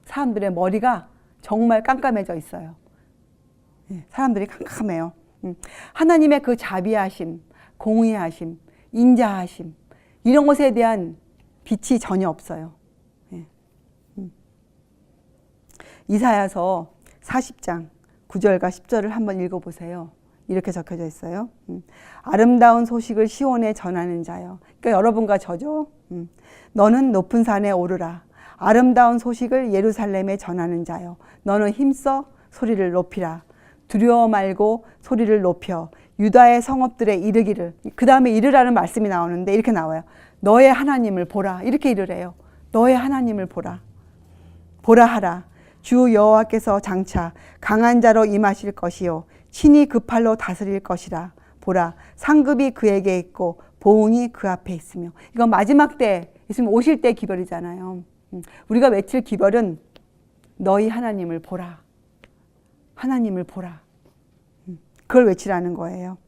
사람들의 머리가 정말 깜깜해져 있어요. 사람들이 깜깜해요. 하나님의 그 자비하심, 공의하심, 인자하심 이런 것에 대한 빛이 전혀 없어요. 이사야서 40장 9절과 10절을 한번 읽어보세요. 이렇게 적혀져 있어요. 아름다운 소식을 시온에 전하는 자여. 그러니까 여러분과 저죠. 너는 높은 산에 오르라. 아름다운 소식을 예루살렘에 전하는 자여. 너는 힘써 소리를 높이라. 두려워 말고 소리를 높여 유다의 성읍들에 이르기를. 그 다음에 이르라는 말씀이 나오는데 이렇게 나와요. 너의 하나님을 보라. 이렇게 이르래요. 너의 하나님을 보라. 보라 하라. 주 여호와께서 장차 강한 자로 임하실 것이요 친히 그 팔로 다스릴 것이라. 보라 상급이 그에게 있고 보응이 그 앞에 있으며. 이건 마지막 때 예수님 오실 때 기별이잖아요. 우리가 외칠 기별은 너희 하나님을 보라. 하나님을 보라. 그걸 외치라는 거예요.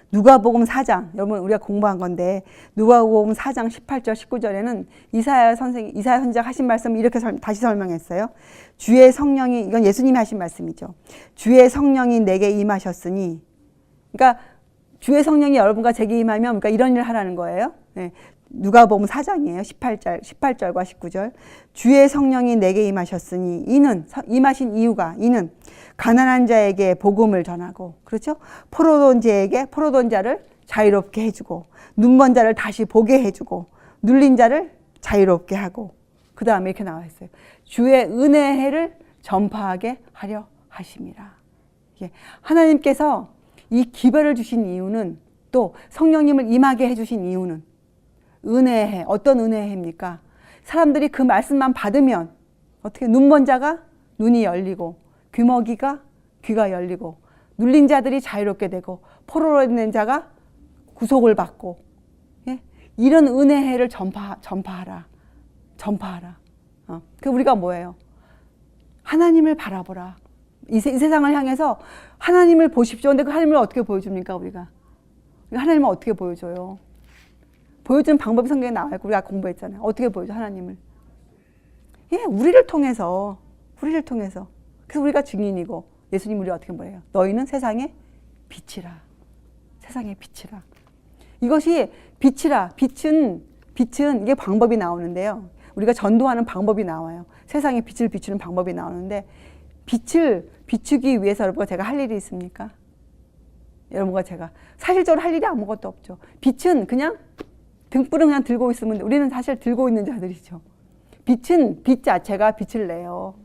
누가복음 4장, 여러분 우리가 공부한 건데 누가복음 4장 18절 19절에는 이사야 선지자가 하신 말씀을 이렇게 다시 설명했어요. 주의 성령이, 이건 예수님이 하신 말씀이죠. 주의 성령이 내게 임하셨으니, 그러니까 주의 성령이 여러분과 제게 임하면 그러니까 이런 일을 하라는 거예요. 네. 누가복음 4장이에요. 18절과 19절. 주의 성령이 내게 임하셨으니, 임하신 이유가, 이는 가난한 자에게 복음을 전하고, 그렇죠? 포로돈자에게 포로돈자를 자유롭게 해주고, 눈먼 자를 다시 보게 해주고, 눌린 자를 자유롭게 하고, 그 다음에 이렇게 나와 있어요. 주의 은혜의 해를 전파하게 하려 하심이라. 하나님께서 이 기별을 주신 이유는, 또 성령님을 임하게 해주신 이유는 은혜의 해. 어떤 은혜의 해입니까? 사람들이 그 말씀만 받으면 어떻게 눈먼 자가 눈이 열리고, 귀머기가 귀가 열리고, 눌린 자들이 자유롭게 되고, 포로로 있는 자가 구속을 받고, 예? 이런 은혜의 해를 전파하라. 그 우리가 뭐예요? 하나님을 바라보라. 이 세상을 향해서 하나님을 보십시오. 근데 그 하나님을 어떻게 보여줍니까, 우리가? 하나님을 어떻게 보여줘요? 보여주는 방법이 성경에 나와 있고 우리가 공부했잖아요. 어떻게 보여줘, 하나님을? 예, 우리를 통해서. 그래서 우리가 증인이고, 예수님 우리 어떻게 뭐래요? 너희는 세상의 빛이라. 세상의 빛이라. 이것이 빛이라. 빛은 이게 방법이 나오는데요. 우리가 전도하는 방법이 나와요. 세상에 빛을 비추는 방법이 나오는데, 빛을 비추기 위해서 여러분과 제가 할 일이 있습니까? 여러분과 제가 사실적으로 할 일이 아무것도 없죠. 빛은 그냥 등불은 그냥 들고 있으면, 우리는 사실 들고 있는 자들이죠. 빛은 빛 자체가 빛을 내요.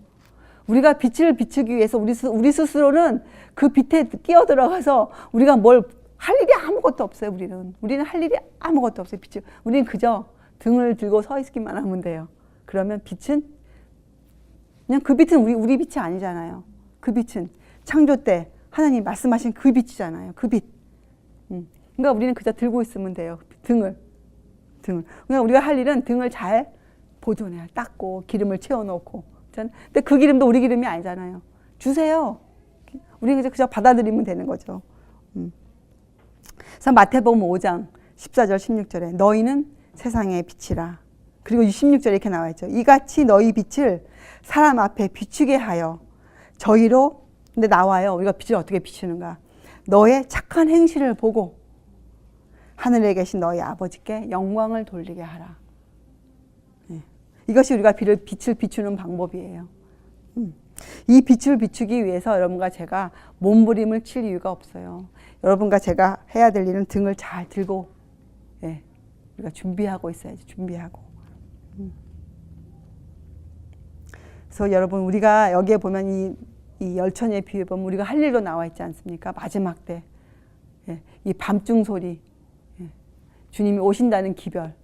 우리가 빛을 비추기 위해서 우리 스스로는 그 빛에 끼어 들어가서 우리가 뭘 할 일이 아무것도 없어요. 우리는 할 일이 아무것도 없어요. 우리는 그저 등을 들고 서 있기만 하면 돼요. 그러면 빛은 그냥 그 빛은 우리 빛이 아니잖아요. 그 빛은 창조 때 하나님 말씀하신 그 빛이잖아요. 그 빛. 그러니까 우리는 그저 들고 있으면 돼요. 등을. 그러니까 우리가 할 일은 등을 잘 보존해야, 닦고 기름을 채워놓고. 근데 그 기름도 우리 기름이 아니잖아요. 주세요. 우리는 그저 받아들이면 되는 거죠. 그래서 마태복음 5장 14절 16절에 너희는 세상의 빛이라. 그리고 16절에 이렇게 나와 있죠. 이같이 너희 빛을 사람 앞에 비추게 하여 저희로, 근데 나와요. 우리가 빛을 어떻게 비추는가? 너의 착한 행실을 보고 하늘에 계신 너희 아버지께 영광을 돌리게 하라. 이것이 우리가 빛을 비추는 방법이에요. 이 빛을 비추기 위해서 여러분과 제가 몸부림을 칠 이유가 없어요. 여러분과 제가 해야 될 일은 등을 잘 들고, 우리가 준비하고 있어야지. 준비하고. 그래서 여러분, 우리가 여기에 보면 이 열천의 비유에 보면 우리가 할 일로 나와 있지 않습니까? 마지막 때, 이 밤중 소리, 주님이 오신다는 기별,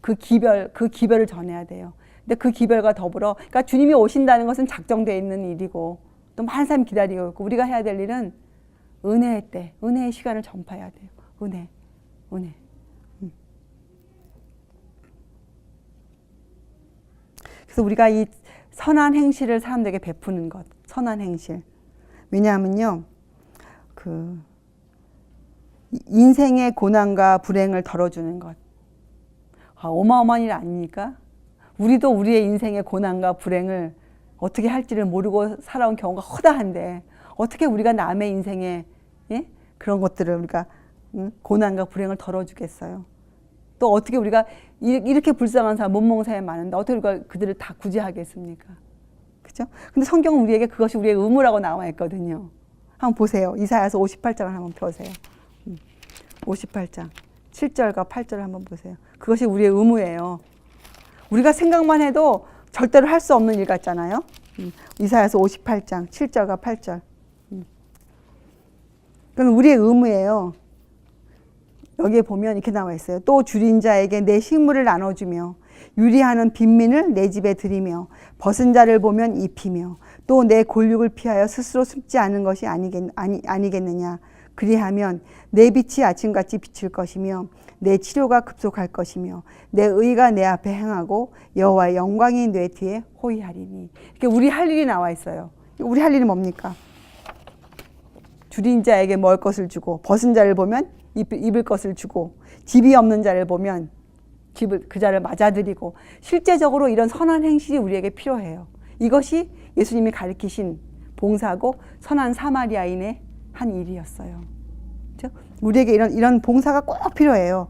그 기별을 전해야 돼요. 근데 그 기별과 더불어, 그러니까 주님이 오신다는 것은 작정되어 있는 일이고 또 많은 사람이 기다리고 있고, 우리가 해야 될 일은 은혜의 때, 은혜의 시간을 전파해야 돼요. 은혜. 그래서 우리가 이 선한 행실을 사람들에게 베푸는 것, 선한 행실. 왜냐하면요, 인생의 고난과 불행을 덜어주는 것. 어마어마한 일 아닙니까? 우리도 우리의 인생의 고난과 불행을 어떻게 할지를 모르고 살아온 경우가 허다한데, 어떻게 우리가 남의 인생에 그런 것들을 우리가 고난과 불행을 덜어주겠어요? 또 어떻게 우리가 이렇게 불쌍한 사람, 못 먹는 사람이 많은데 어떻게 우리가 그들을 다 구제하겠습니까? 그죠? 근데 성경은 우리에게 그것이 우리의 의무라고 나와 있거든요. 한번 보세요. 이사야서 58장을 한번 펴세요. 58장 7절과 8절을 한번 보세요. 그것이 우리의 의무예요. 우리가 생각만 해도 절대로 할 수 없는 일 같잖아요. 이사야서 58장 7절과 8절. 그건 우리의 의무예요. 여기에 보면 이렇게 나와 있어요. 또 줄인 자에게 내 식물을 나눠주며 유리하는 빈민을 내 집에 들이며 벗은 자를 보면 입히며 또 내 골육을 피하여 스스로 숨지 않은 것이 아니겠느냐. 그리하면 내 빛이 아침같이 비칠 것이며 내 치료가 급속할 것이며 내 의가 내 앞에 행하고 여호와의 영광이 내 뒤에 호위하리니. 이렇게 우리 할 일이 나와 있어요. 우리 할 일은 뭡니까? 줄인 자에게 먹을 것을 주고 벗은 자를 보면 입을 것을 주고 집이 없는 자를 보면 그 자를 맞아들이고, 실제적으로 이런 선한 행실이 우리에게 필요해요. 이것이 예수님이 가르치신 봉사고 선한 사마리아인의 한 일이었어요. 그렇죠? 우리에게 이런 봉사가 꼭 필요해요.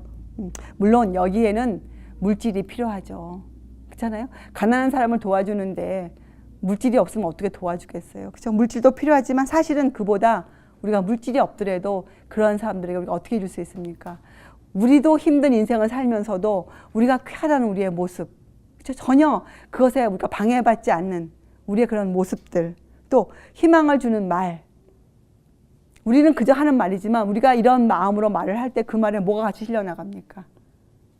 물론 여기에는 물질이 필요하죠. 그렇잖아요? 가난한 사람을 도와주는데 물질이 없으면 어떻게 도와주겠어요? 그렇죠? 물질도 필요하지만 사실은 그보다 우리가 물질이 없더라도 그런 사람들에게 우리가 어떻게 해줄 수 있습니까? 우리도 힘든 인생을 살면서도 우리가 쾌활한 우리의 모습, 그렇죠? 전혀 그것에 우리가 방해받지 않는 우리의 그런 모습들, 또 희망을 주는 말. 우리는 그저 하는 말이지만 우리가 이런 마음으로 말을 할 때 그 말에 뭐가 같이 실려나갑니까?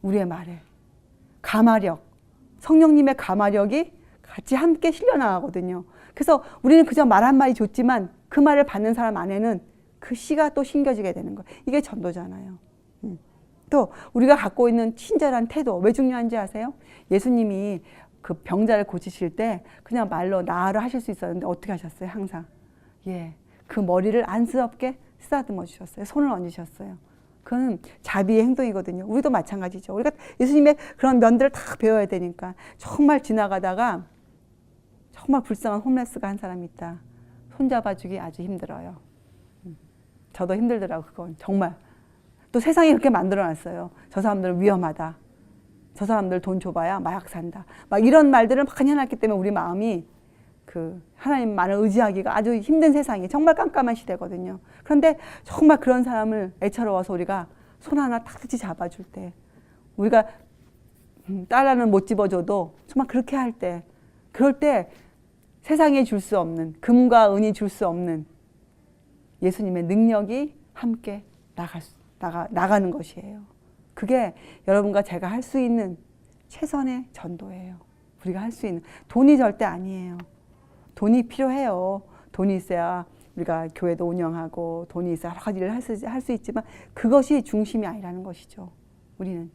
우리의 말에 가마력, 성령님의 가마력이 같이 함께 실려나가거든요. 그래서 우리는 그저 말 한마디 좋지만 그 말을 받는 사람 안에는 그 씨가 또 심겨지게 되는 거예요. 이게 전도잖아요. 또 우리가 갖고 있는 친절한 태도, 왜 중요한지 아세요? 예수님이 그 병자를 고치실 때 그냥 말로 나으라 하실 수 있었는데 어떻게 하셨어요? 항상 그 머리를 안쓰럽게 쓰다듬어 주셨어요. 손을 얹으셨어요. 그건 자비의 행동이거든요. 우리도 마찬가지죠. 우리가 예수님의 그런 면들을 다 배워야 되니까. 정말 지나가다가 정말 불쌍한 홈레스가 한 사람이 있다. 손잡아주기 아주 힘들어요. 저도 힘들더라고, 그건 정말. 또 세상이 그렇게 만들어놨어요. 저 사람들은 위험하다. 저 사람들 돈 줘봐야 마약 산다. 막 이런 말들을 많이 해놨기 때문에 우리 마음이 하나님만을 의지하기가 아주 힘든 세상이, 정말 깜깜한 시대거든요. 그런데 정말 그런 사람을 애처로워서 우리가 손 하나 탁 잡아줄 때, 우리가 딸라는 못 집어줘도 정말 그렇게 할 때, 그럴 때 세상에 줄 수 없는, 금과 은이 줄 수 없는 예수님의 능력이 함께 나가는 것이에요. 그게 여러분과 제가 할 수 있는 최선의 전도예요. 우리가 할 수 있는. 돈이 절대 아니에요. 돈이 필요해요. 돈이 있어야 우리가 교회도 운영하고 돈이 있어야 여러 가지를 할 수 있지만 그것이 중심이 아니라는 것이죠. 우리는.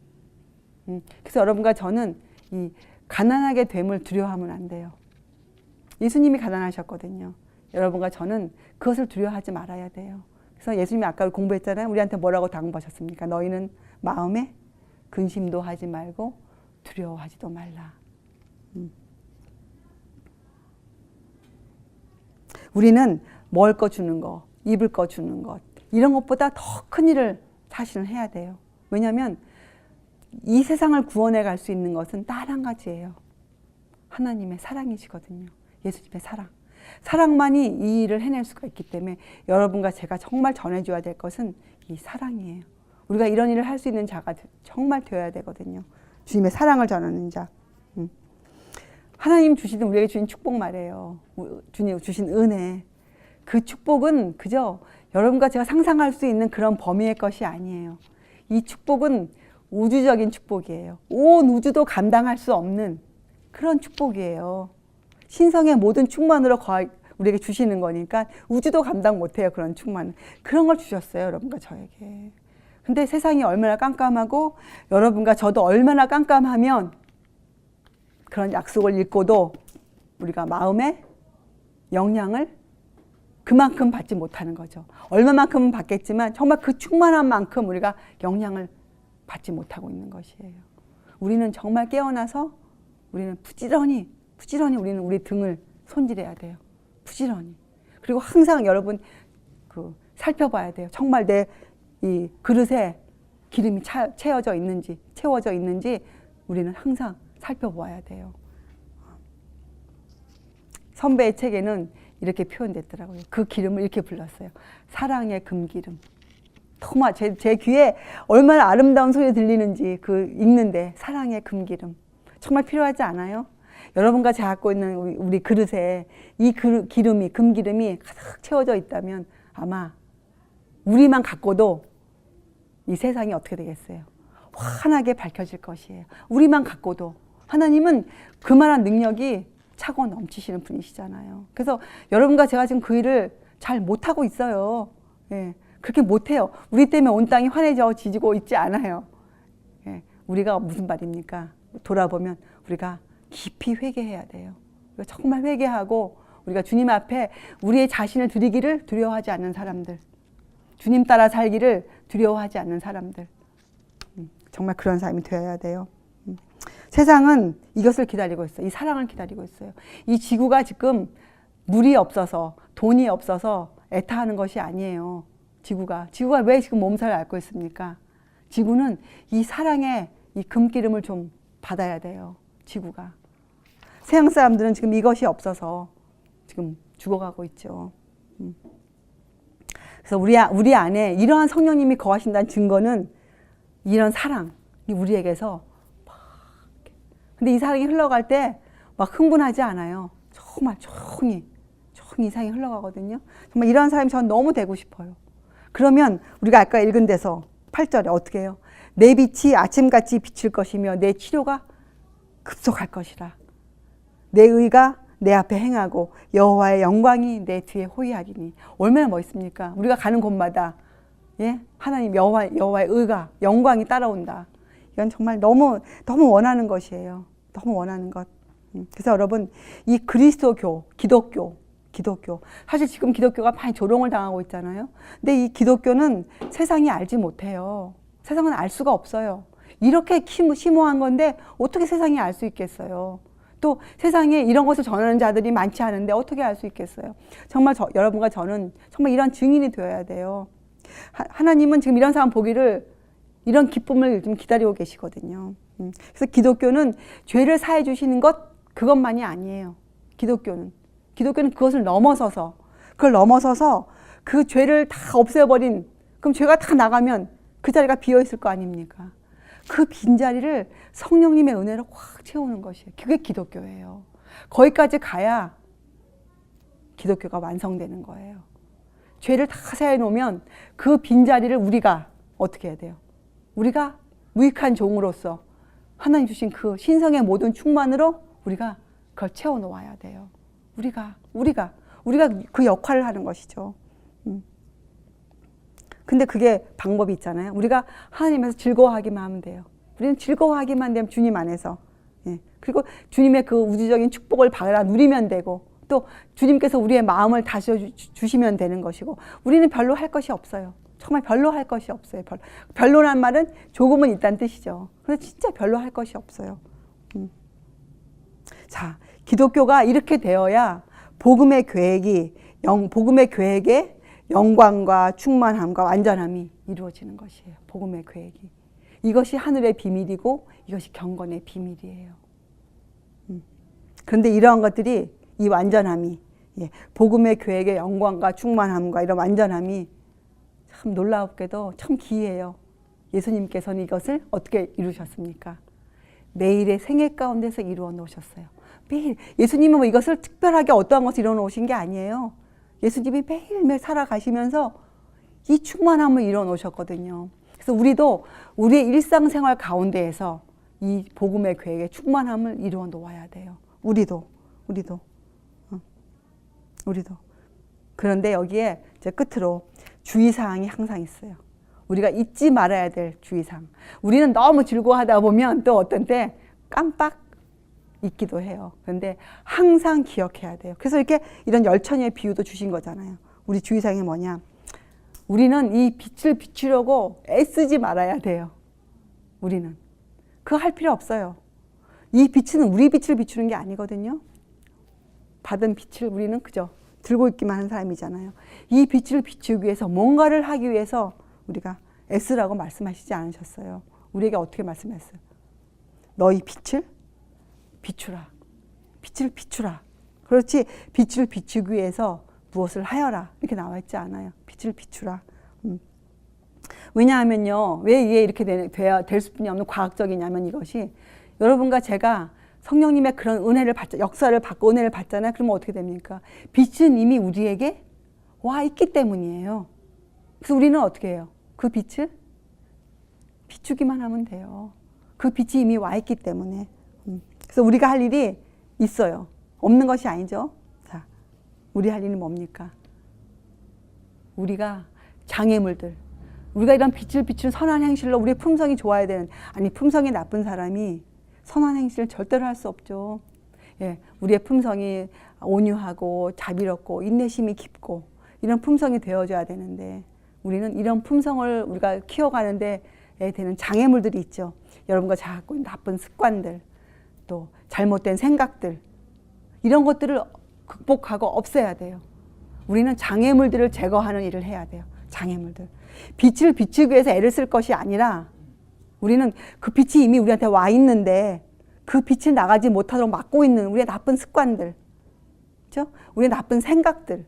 그래서 여러분과 저는 이 가난하게 됨을 두려워하면 안 돼요. 예수님이 가난하셨거든요. 여러분과 저는 그것을 두려워하지 말아야 돼요. 그래서 예수님이 아까 공부했잖아요. 우리한테 뭐라고 당부하셨습니까? 너희는 마음에 근심도 하지 말고 두려워하지도 말라. 우리는 먹을 거 주는 거, 입을 거 주는 것, 이런 것보다 더 큰 일을 사실은 해야 돼요. 왜냐하면 이 세상을 구원해 갈 수 있는 것은 딱 한 가지예요. 하나님의 사랑이시거든요. 예수님의 사랑. 사랑만이 이 일을 해낼 수가 있기 때문에 여러분과 제가 정말 전해줘야 될 것은 이 사랑이에요. 우리가 이런 일을 할 수 있는 자가 정말 되어야 되거든요. 주님의 사랑을 전하는 자. 하나님 주시는, 우리에게 주신 축복 말이에요. 주님 주신 은혜. 그 축복은 그저 여러분과 제가 상상할 수 있는 그런 범위의 것이 아니에요. 이 축복은 우주적인 축복이에요. 온 우주도 감당할 수 없는 그런 축복이에요. 신성의 모든 충만으로 우리에게 주시는 거니까 우주도 감당 못해요. 그런 충만. 그런 걸 주셨어요. 여러분과 저에게. 근데 세상이 얼마나 깜깜하고 여러분과 저도 얼마나 깜깜하면 그런 약속을 읽고도 우리가 마음에 영향을 그만큼 받지 못하는 거죠. 얼마만큼은 받겠지만 정말 그 충만한 만큼 우리가 영향을 받지 못하고 있는 것이에요. 우리는 정말 깨어나서 우리는 부지런히 우리는 우리 등을 손질해야 돼요. 부지런히. 그리고 항상 여러분 살펴봐야 돼요. 정말 내 이 그릇에 기름이 채워져 있는지 우리는 항상 살펴보아야 돼요. 선배의 책에는 이렇게 표현됐더라고요. 그 기름을 이렇게 불렀어요. 사랑의 금기름. 정말 제 귀에 얼마나 아름다운 소리 들리는지 읽는데 사랑의 금기름. 정말 필요하지 않아요? 여러분과 제가 갖고 있는 우리 그릇에 이 금기름이 가득 채워져 있다면 아마 우리만 갖고도 이 세상이 어떻게 되겠어요? 환하게 밝혀질 것이에요. 우리만 갖고도. 하나님은 그만한 능력이 차고 넘치시는 분이시잖아요. 그래서 여러분과 제가 지금 그 일을 잘 못하고 있어요. 예, 그렇게 못해요. 우리 때문에 온 땅이 환해지고 있지 않아요. 예, 우리가 무슨 말입니까? 돌아보면 우리가 깊이 회개해야 돼요. 우리가 정말 회개하고 우리가 주님 앞에 우리의 자신을 드리기를 두려워하지 않는 사람들, 주님 따라 살기를 두려워하지 않는 사람들, 정말 그런 사람이 되어야 돼요. 세상은 이것을 기다리고 있어요. 이 사랑을 기다리고 있어요. 이 지구가 지금 물이 없어서 돈이 없어서 애타하는 것이 아니에요. 지구가 왜 지금 몸살을 앓고 있습니까? 지구는 이 사랑의 이 금기름을 좀 받아야 돼요. 지구가. 세상 사람들은 지금 이것이 없어서 지금 죽어가고 있죠. 그래서 우리 안에 이러한 성령님이 거하신다는 증거는 이런 사랑이 우리에게서 근데 이 사랑이 흘러갈 때 막 흥분하지 않아요. 정말 조용히 이 사랑이 흘러가거든요. 정말 이런 사람이 전 너무 되고 싶어요. 그러면 우리가 아까 읽은 데서 8절에 어떻게 해요? 내 빛이 아침같이 비칠 것이며 내 치료가 급속할 것이라. 내 의가 내 앞에 행하고 여호와의 영광이 내 뒤에 호위하리니. 얼마나 멋있습니까? 우리가 가는 곳마다 하나님 여호와의 의가 영광이 따라온다. 이건 정말 너무 원하는 것이에요. 너무 원하는 것. 그래서 여러분 이 그리스도교, 기독교 사실 지금 기독교가 많이 조롱을 당하고 있잖아요. 근데 이 기독교는 세상이 알지 못해요. 세상은 알 수가 없어요. 이렇게 심오한 건데 어떻게 세상이 알 수 있겠어요? 또 세상에 이런 것을 전하는 자들이 많지 않은데 어떻게 알 수 있겠어요? 정말 여러분과 저는 정말 이런 증인이 되어야 돼요. 하나님은 지금 이런 사람 보기를 이런 기쁨을 좀 기다리고 계시거든요. 그래서 기독교는 죄를 사해 주시는 그것만이 아니에요. 기독교는 그것을 넘어서서 그 죄를 다 없애버린, 그럼 죄가 다 나가면 그 자리가 비어 있을 거 아닙니까? 그 빈자리를 성령님의 은혜로 확 채우는 것이에요. 그게 기독교예요. 거기까지 가야 기독교가 완성되는 거예요. 죄를 다 사해 놓으면 그 빈자리를 우리가 어떻게 해야 돼요? 우리가 무익한 종으로서 하나님 주신 그 신성의 모든 충만으로 우리가 그걸 채워 놓아야 돼요. 우리가 그 역할을 하는 것이죠. 근데 그게 방법이 있잖아요. 우리가 하나님에서 즐거워하기만 하면 돼요. 우리는 즐거워하기만 되면 주님 안에서. 그리고 주님의 그 우주적인 축복을 받아 누리면 되고 또 주님께서 우리의 마음을 다시 주시면 되는 것이고 우리는 별로 할 것이 없어요. 정말 별로 할 것이 없어요. 별로란 말은 조금은 있다는 뜻이죠. 근데 진짜 별로 할 것이 없어요. 자, 기독교가 이렇게 되어야 복음의 계획의 영광과 충만함과 완전함이 이루어지는 것이에요. 복음의 계획이. 이것이 하늘의 비밀이고 이것이 경건의 비밀이에요. 그런데 이러한 것들이 이 완전함이 복음의 계획의 영광과 충만함과 이런 완전함이 참 놀랍게도 참 기이해요. 예수님께서는 이것을 어떻게 이루셨습니까? 매일의 생애 가운데서 이루어 놓으셨어요. 매일 예수님은 뭐 이것을 특별하게 어떠한 것을 이루어 놓으신 게 아니에요. 예수님이 매일매일 살아가시면서 이 충만함을 이루어 놓으셨거든요. 그래서 우리도 우리의 일상생활 가운데에서 이 복음의 계획의 충만함을 이루어 놓아야 돼요. 우리도. 그런데 여기에 이제 끝으로 주의사항이 항상 있어요. 우리가 잊지 말아야 될 주의사항. 우리는 너무 즐거워하다 보면 또 어떤 때 깜빡 잊기도 해요. 그런데 항상 기억해야 돼요. 그래서 이렇게 이런 열처녀의 비유도 주신 거잖아요. 우리 주의사항이 뭐냐? 우리는 이 빛을 비추려고 애쓰지 말아야 돼요. 우리는. 그거 할 필요 없어요. 이 빛은 우리 빛을 비추는 게 아니거든요. 받은 빛을 우리는 그저 들고 있기만 하는 사람이잖아요. 이 빛을 비추기 위해서 뭔가를 하기 위해서 우리가 애쓰라고 말씀하시지 않으셨어요. 우리에게 어떻게 말씀했어요? 너희 빛을 비추라. 빛을 비추라. 그렇지, 빛을 비추기 위해서 무엇을 하여라 이렇게 나와 있지 않아요. 빛을 비추라. 왜냐하면요, 왜 이게 이렇게 될 수뿐이 없는 과학적이냐면 이것이 여러분과 제가 성령님의 그런 은혜를 역사를 받고 은혜를 받잖아요. 그러면 어떻게 됩니까? 빛은 이미 우리에게 와 있기 때문이에요. 그래서 우리는 어떻게 해요? 그 빛을 비추기만 하면 돼요. 그 빛이 이미 와 있기 때문에. 그래서 우리가 할 일이 있어요. 없는 것이 아니죠. 자, 우리 할 일은 뭡니까? 우리가 장애물들, 우리가 이런 빛을 비추는 선한 행실로 우리의 품성이 좋아야 되는, 아니 품성이 나쁜 사람이 선한 행실을 절대로 할 수 없죠. 우리의 품성이 온유하고 자비롭고 인내심이 깊고 이런 품성이 되어줘야 되는데 우리는 이런 품성을 우리가 키워가는데 되는 장애물들이 있죠. 여러분과 제가 갖고 있는 나쁜 습관들, 또 잘못된 생각들, 이런 것들을 극복하고 없애야 돼요. 우리는 장애물들을 제거하는 일을 해야 돼요. 장애물들. 빛을 비추기 위해서 애를 쓸 것이 아니라 우리는 그 빛이 이미 우리한테 와 있는데 그 빛을 나가지 못하도록 막고 있는 우리의 나쁜 습관들, 그렇죠? 우리의 나쁜 생각들,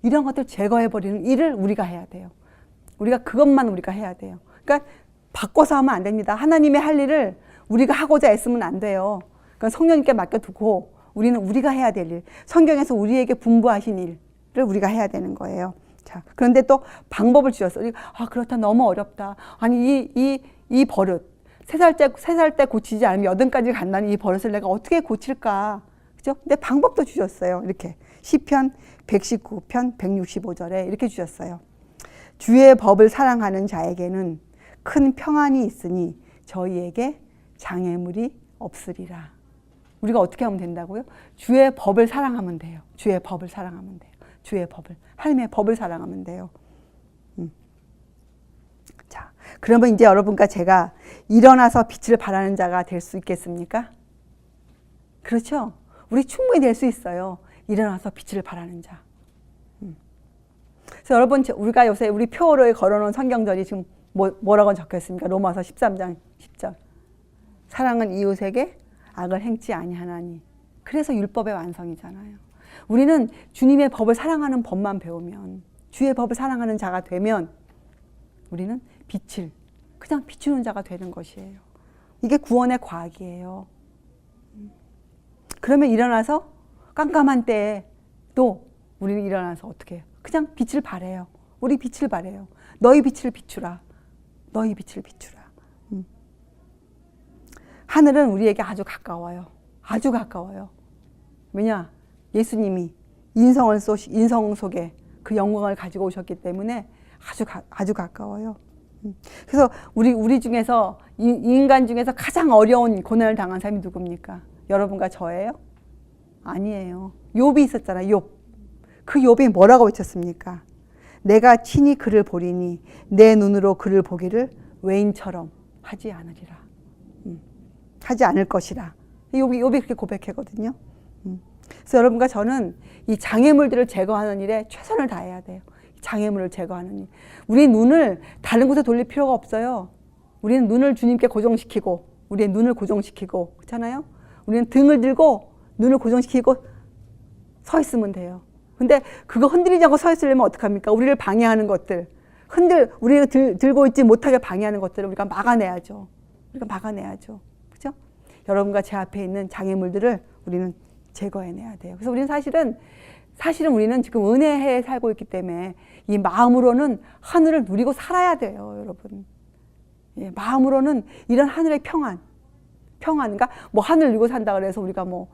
이런 것들 제거해버리는 일을 우리가 해야 돼요. 우리가 그것만 우리가 해야 돼요. 그러니까 바꿔서 하면 안 됩니다. 하나님의 할 일을 우리가 하고자 애쓰면 안 돼요. 그러니까 성령님께 맡겨두고 우리는 우리가 해야 될 일, 성경에서 우리에게 분부하신 일을 우리가 해야 되는 거예요. 자, 그런데 또 방법을 주셨어요. 아, 그렇다. 너무 어렵다. 아니, 이 버릇. 3살 때 고치지 않으면 8까지 간다는 이 버릇을 내가 어떻게 고칠까? 그죠? 근데 방법도 주셨어요. 이렇게. 시편 119편 165절에 이렇게 주셨어요. 주의 법을 사랑하는 자에게는 큰 평안이 있으니 저희에게 장애물이 없으리라. 우리가 어떻게 하면 된다고요? 주의 법을 사랑하면 돼요. 주의 법을 사랑하면 돼요. 주의 법을. 하나님의 법을 사랑하면 돼요. 자, 그러면 이제 여러분과 제가 일어나서 빛을 발하는 자가 될 수 있겠습니까? 그렇죠? 우리 충분히 될 수 있어요. 일어나서 빛을 발하는 자. 그래서 여러분, 우리가 요새 우리 표어로에 걸어놓은 성경절이 지금 뭐라고 적혀 있습니까? 로마서 13장 10절. 사랑은 이웃에게 악을 행치 아니하나니. 그래서 율법의 완성이잖아요. 우리는 주님의 법을 사랑하는 법만 배우면, 주의 법을 사랑하는 자가 되면 우리는 빛을 그냥 비추는 자가 되는 것이에요. 이게 구원의 과학이에요. 그러면 일어나서 깜깜한 때에 또 우리는 일어나서 어떻게 해요? 그냥 빛을 발해요. 우리 빛을 발해요. 너희 빛을 비추라. 너희 빛을 비추라. 하늘은 우리에게 아주 가까워요. 아주 가까워요. 왜냐? 예수님이 인성 속에 그 영광을 가지고 오셨기 때문에 아주 가까워요. 그래서 우리 중에서 인간 중에서 가장 어려운 고난을 당한 사람이 누굽니까? 여러분과 저예요? 아니에요. 욥이 있었잖아요. 욥. 그 욥이 뭐라고 외쳤습니까? 내가 친히 그를 보리니 내 눈으로 그를 보기를 외인처럼 하지 않으리라. 하지 않을 것이라. 욥이 그렇게 고백하거든요. 그래서 여러분과 저는 이 장애물들을 제거하는 일에 최선을 다해야 돼요. 장애물을 제거하는 일. 우리 눈을 다른 곳에 돌릴 필요가 없어요. 우리는 눈을 주님께 고정시키고, 우리의 눈을 고정시키고, 그렇잖아요? 우리는 등을 들고 눈을 고정시키고 서 있으면 돼요. 근데 그거 흔들리지 않고 서 있으려면 어떡합니까? 우리를 방해하는 것들, 우리가 들고 있지 못하게 방해하는 것들을 우리가 막아내야죠. 그죠? 여러분과 제 앞에 있는 장애물들을 우리는 제거해내야 돼요. 그래서 우리는 사실은 우리는 지금 은혜에 살고 있기 때문에 이 마음으로는 하늘을 누리고 살아야 돼요, 여러분. 예, 마음으로는 이런 하늘의 평안, 그러니까 뭐 하늘 누리고 산다 그래서 우리가 뭐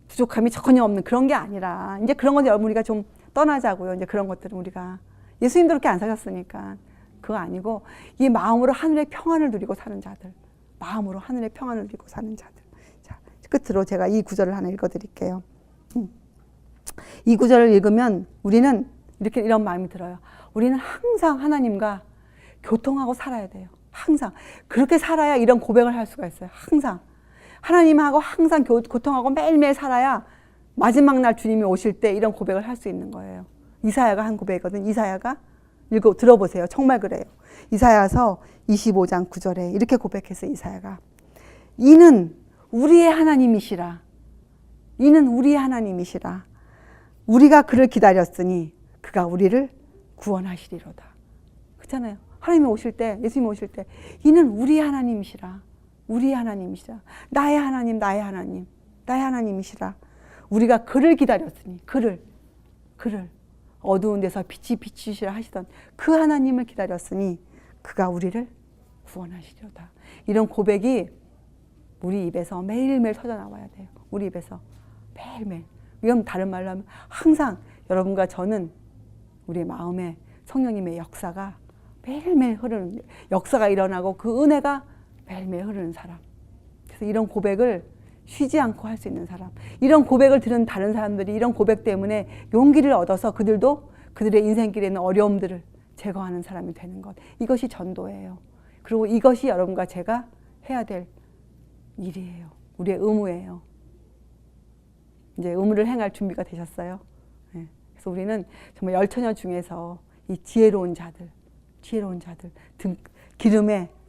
부족함이 전혀 없는 그런 게 아니라, 이제 그런 건 여러분 우리가 좀 떠나자고요. 이제 그런 것들은 우리가 예수님도 그렇게 안 사셨으니까 그거 아니고 이 마음으로 하늘의 평안을 누리고 사는 자들, 마음으로 하늘의 평안을 누리고 사는 자들. 자, 끝으로 제가 이 구절을 하나 읽어드릴게요. 이 구절을 읽으면 우리는 이런 마음이 들어요. 우리는 항상 하나님과 교통하고 살아야 돼요. 항상 그렇게 살아야 이런 고백을 할 수가 있어요. 항상 하나님하고 항상 교통하고 매일매일 살아야 마지막 날 주님이 오실 때 이런 고백을 할 수 있는 거예요. 이사야가 한 고백이거든. 이사야가 들어보세요. 정말 그래요. 이사야서 25장 9절에 이렇게 고백했어요. 이사야가 이는 우리의 하나님이시라. 우리가 그를 기다렸으니 그가 우리를 구원하시리로다. 그렇잖아요. 하나님이 오실 때, 예수님이 오실 때 이는 우리의 하나님이시라. 나의 하나님이시라. 우리가 그를 기다렸으니 그를 어두운 데서 빛이 비추시라 하시던 그 하나님을 기다렸으니 그가 우리를 구원하시리로다. 이런 고백이 우리 입에서 매일매일 터져나와야 돼요. 우리 입에서 매일매일. 이건 다른 말로 하면 항상 여러분과 저는 우리의 마음에 성령님의 역사가 매일매일 흐르는, 역사가 일어나고 그 은혜가 매일매일 흐르는 사람. 그래서 이런 고백을 쉬지 않고 할 수 있는 사람. 이런 고백을 들은 다른 사람들이 이런 고백 때문에 용기를 얻어서 그들도 그들의 인생길에 있는 어려움들을 제거하는 사람이 되는 것. 이것이 전도예요. 그리고 이것이 여러분과 제가 해야 될 일이에요. 우리의 의무예요. 이제 의무를 행할 준비가 되셨어요? 네. 그래서 우리는 정말 열처녀 중에서 이 지혜로운 자들,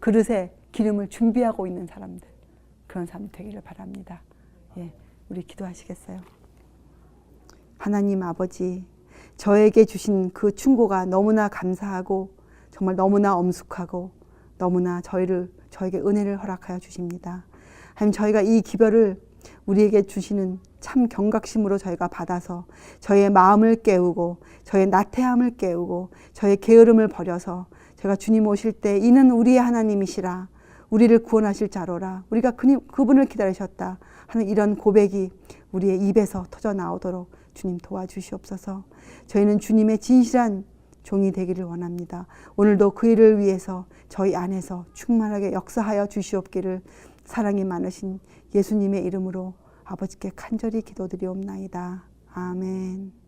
그릇에 기름을 준비하고 있는 사람들, 그런 사람 되기를 바랍니다. 예, 우리 기도하시겠어요? 하나님 아버지, 저에게 주신 그 충고가 너무나 감사하고 정말 너무나 엄숙하고 너무나 저에게 은혜를 허락하여 주십니다. 하나님, 저희가 이 기별을 우리에게 주시는 참 경각심으로 저희가 받아서 저희의 마음을 깨우고 저희의 나태함을 깨우고 저희의 게으름을 버려서 제가 주님 오실 때 이는 우리의 하나님이시라, 우리를 구원하실 자로라, 우리가 그분을 기다리셨다 하는 이런 고백이 우리의 입에서 터져 나오도록 주님 도와주시옵소서. 저희는 주님의 진실한 종이 되기를 원합니다. 오늘도 그 일을 위해서 저희 안에서 충만하게 역사하여 주시옵기를 사랑이 많으신 예수님의 이름으로 아버지께 간절히 기도드리옵나이다. 아멘.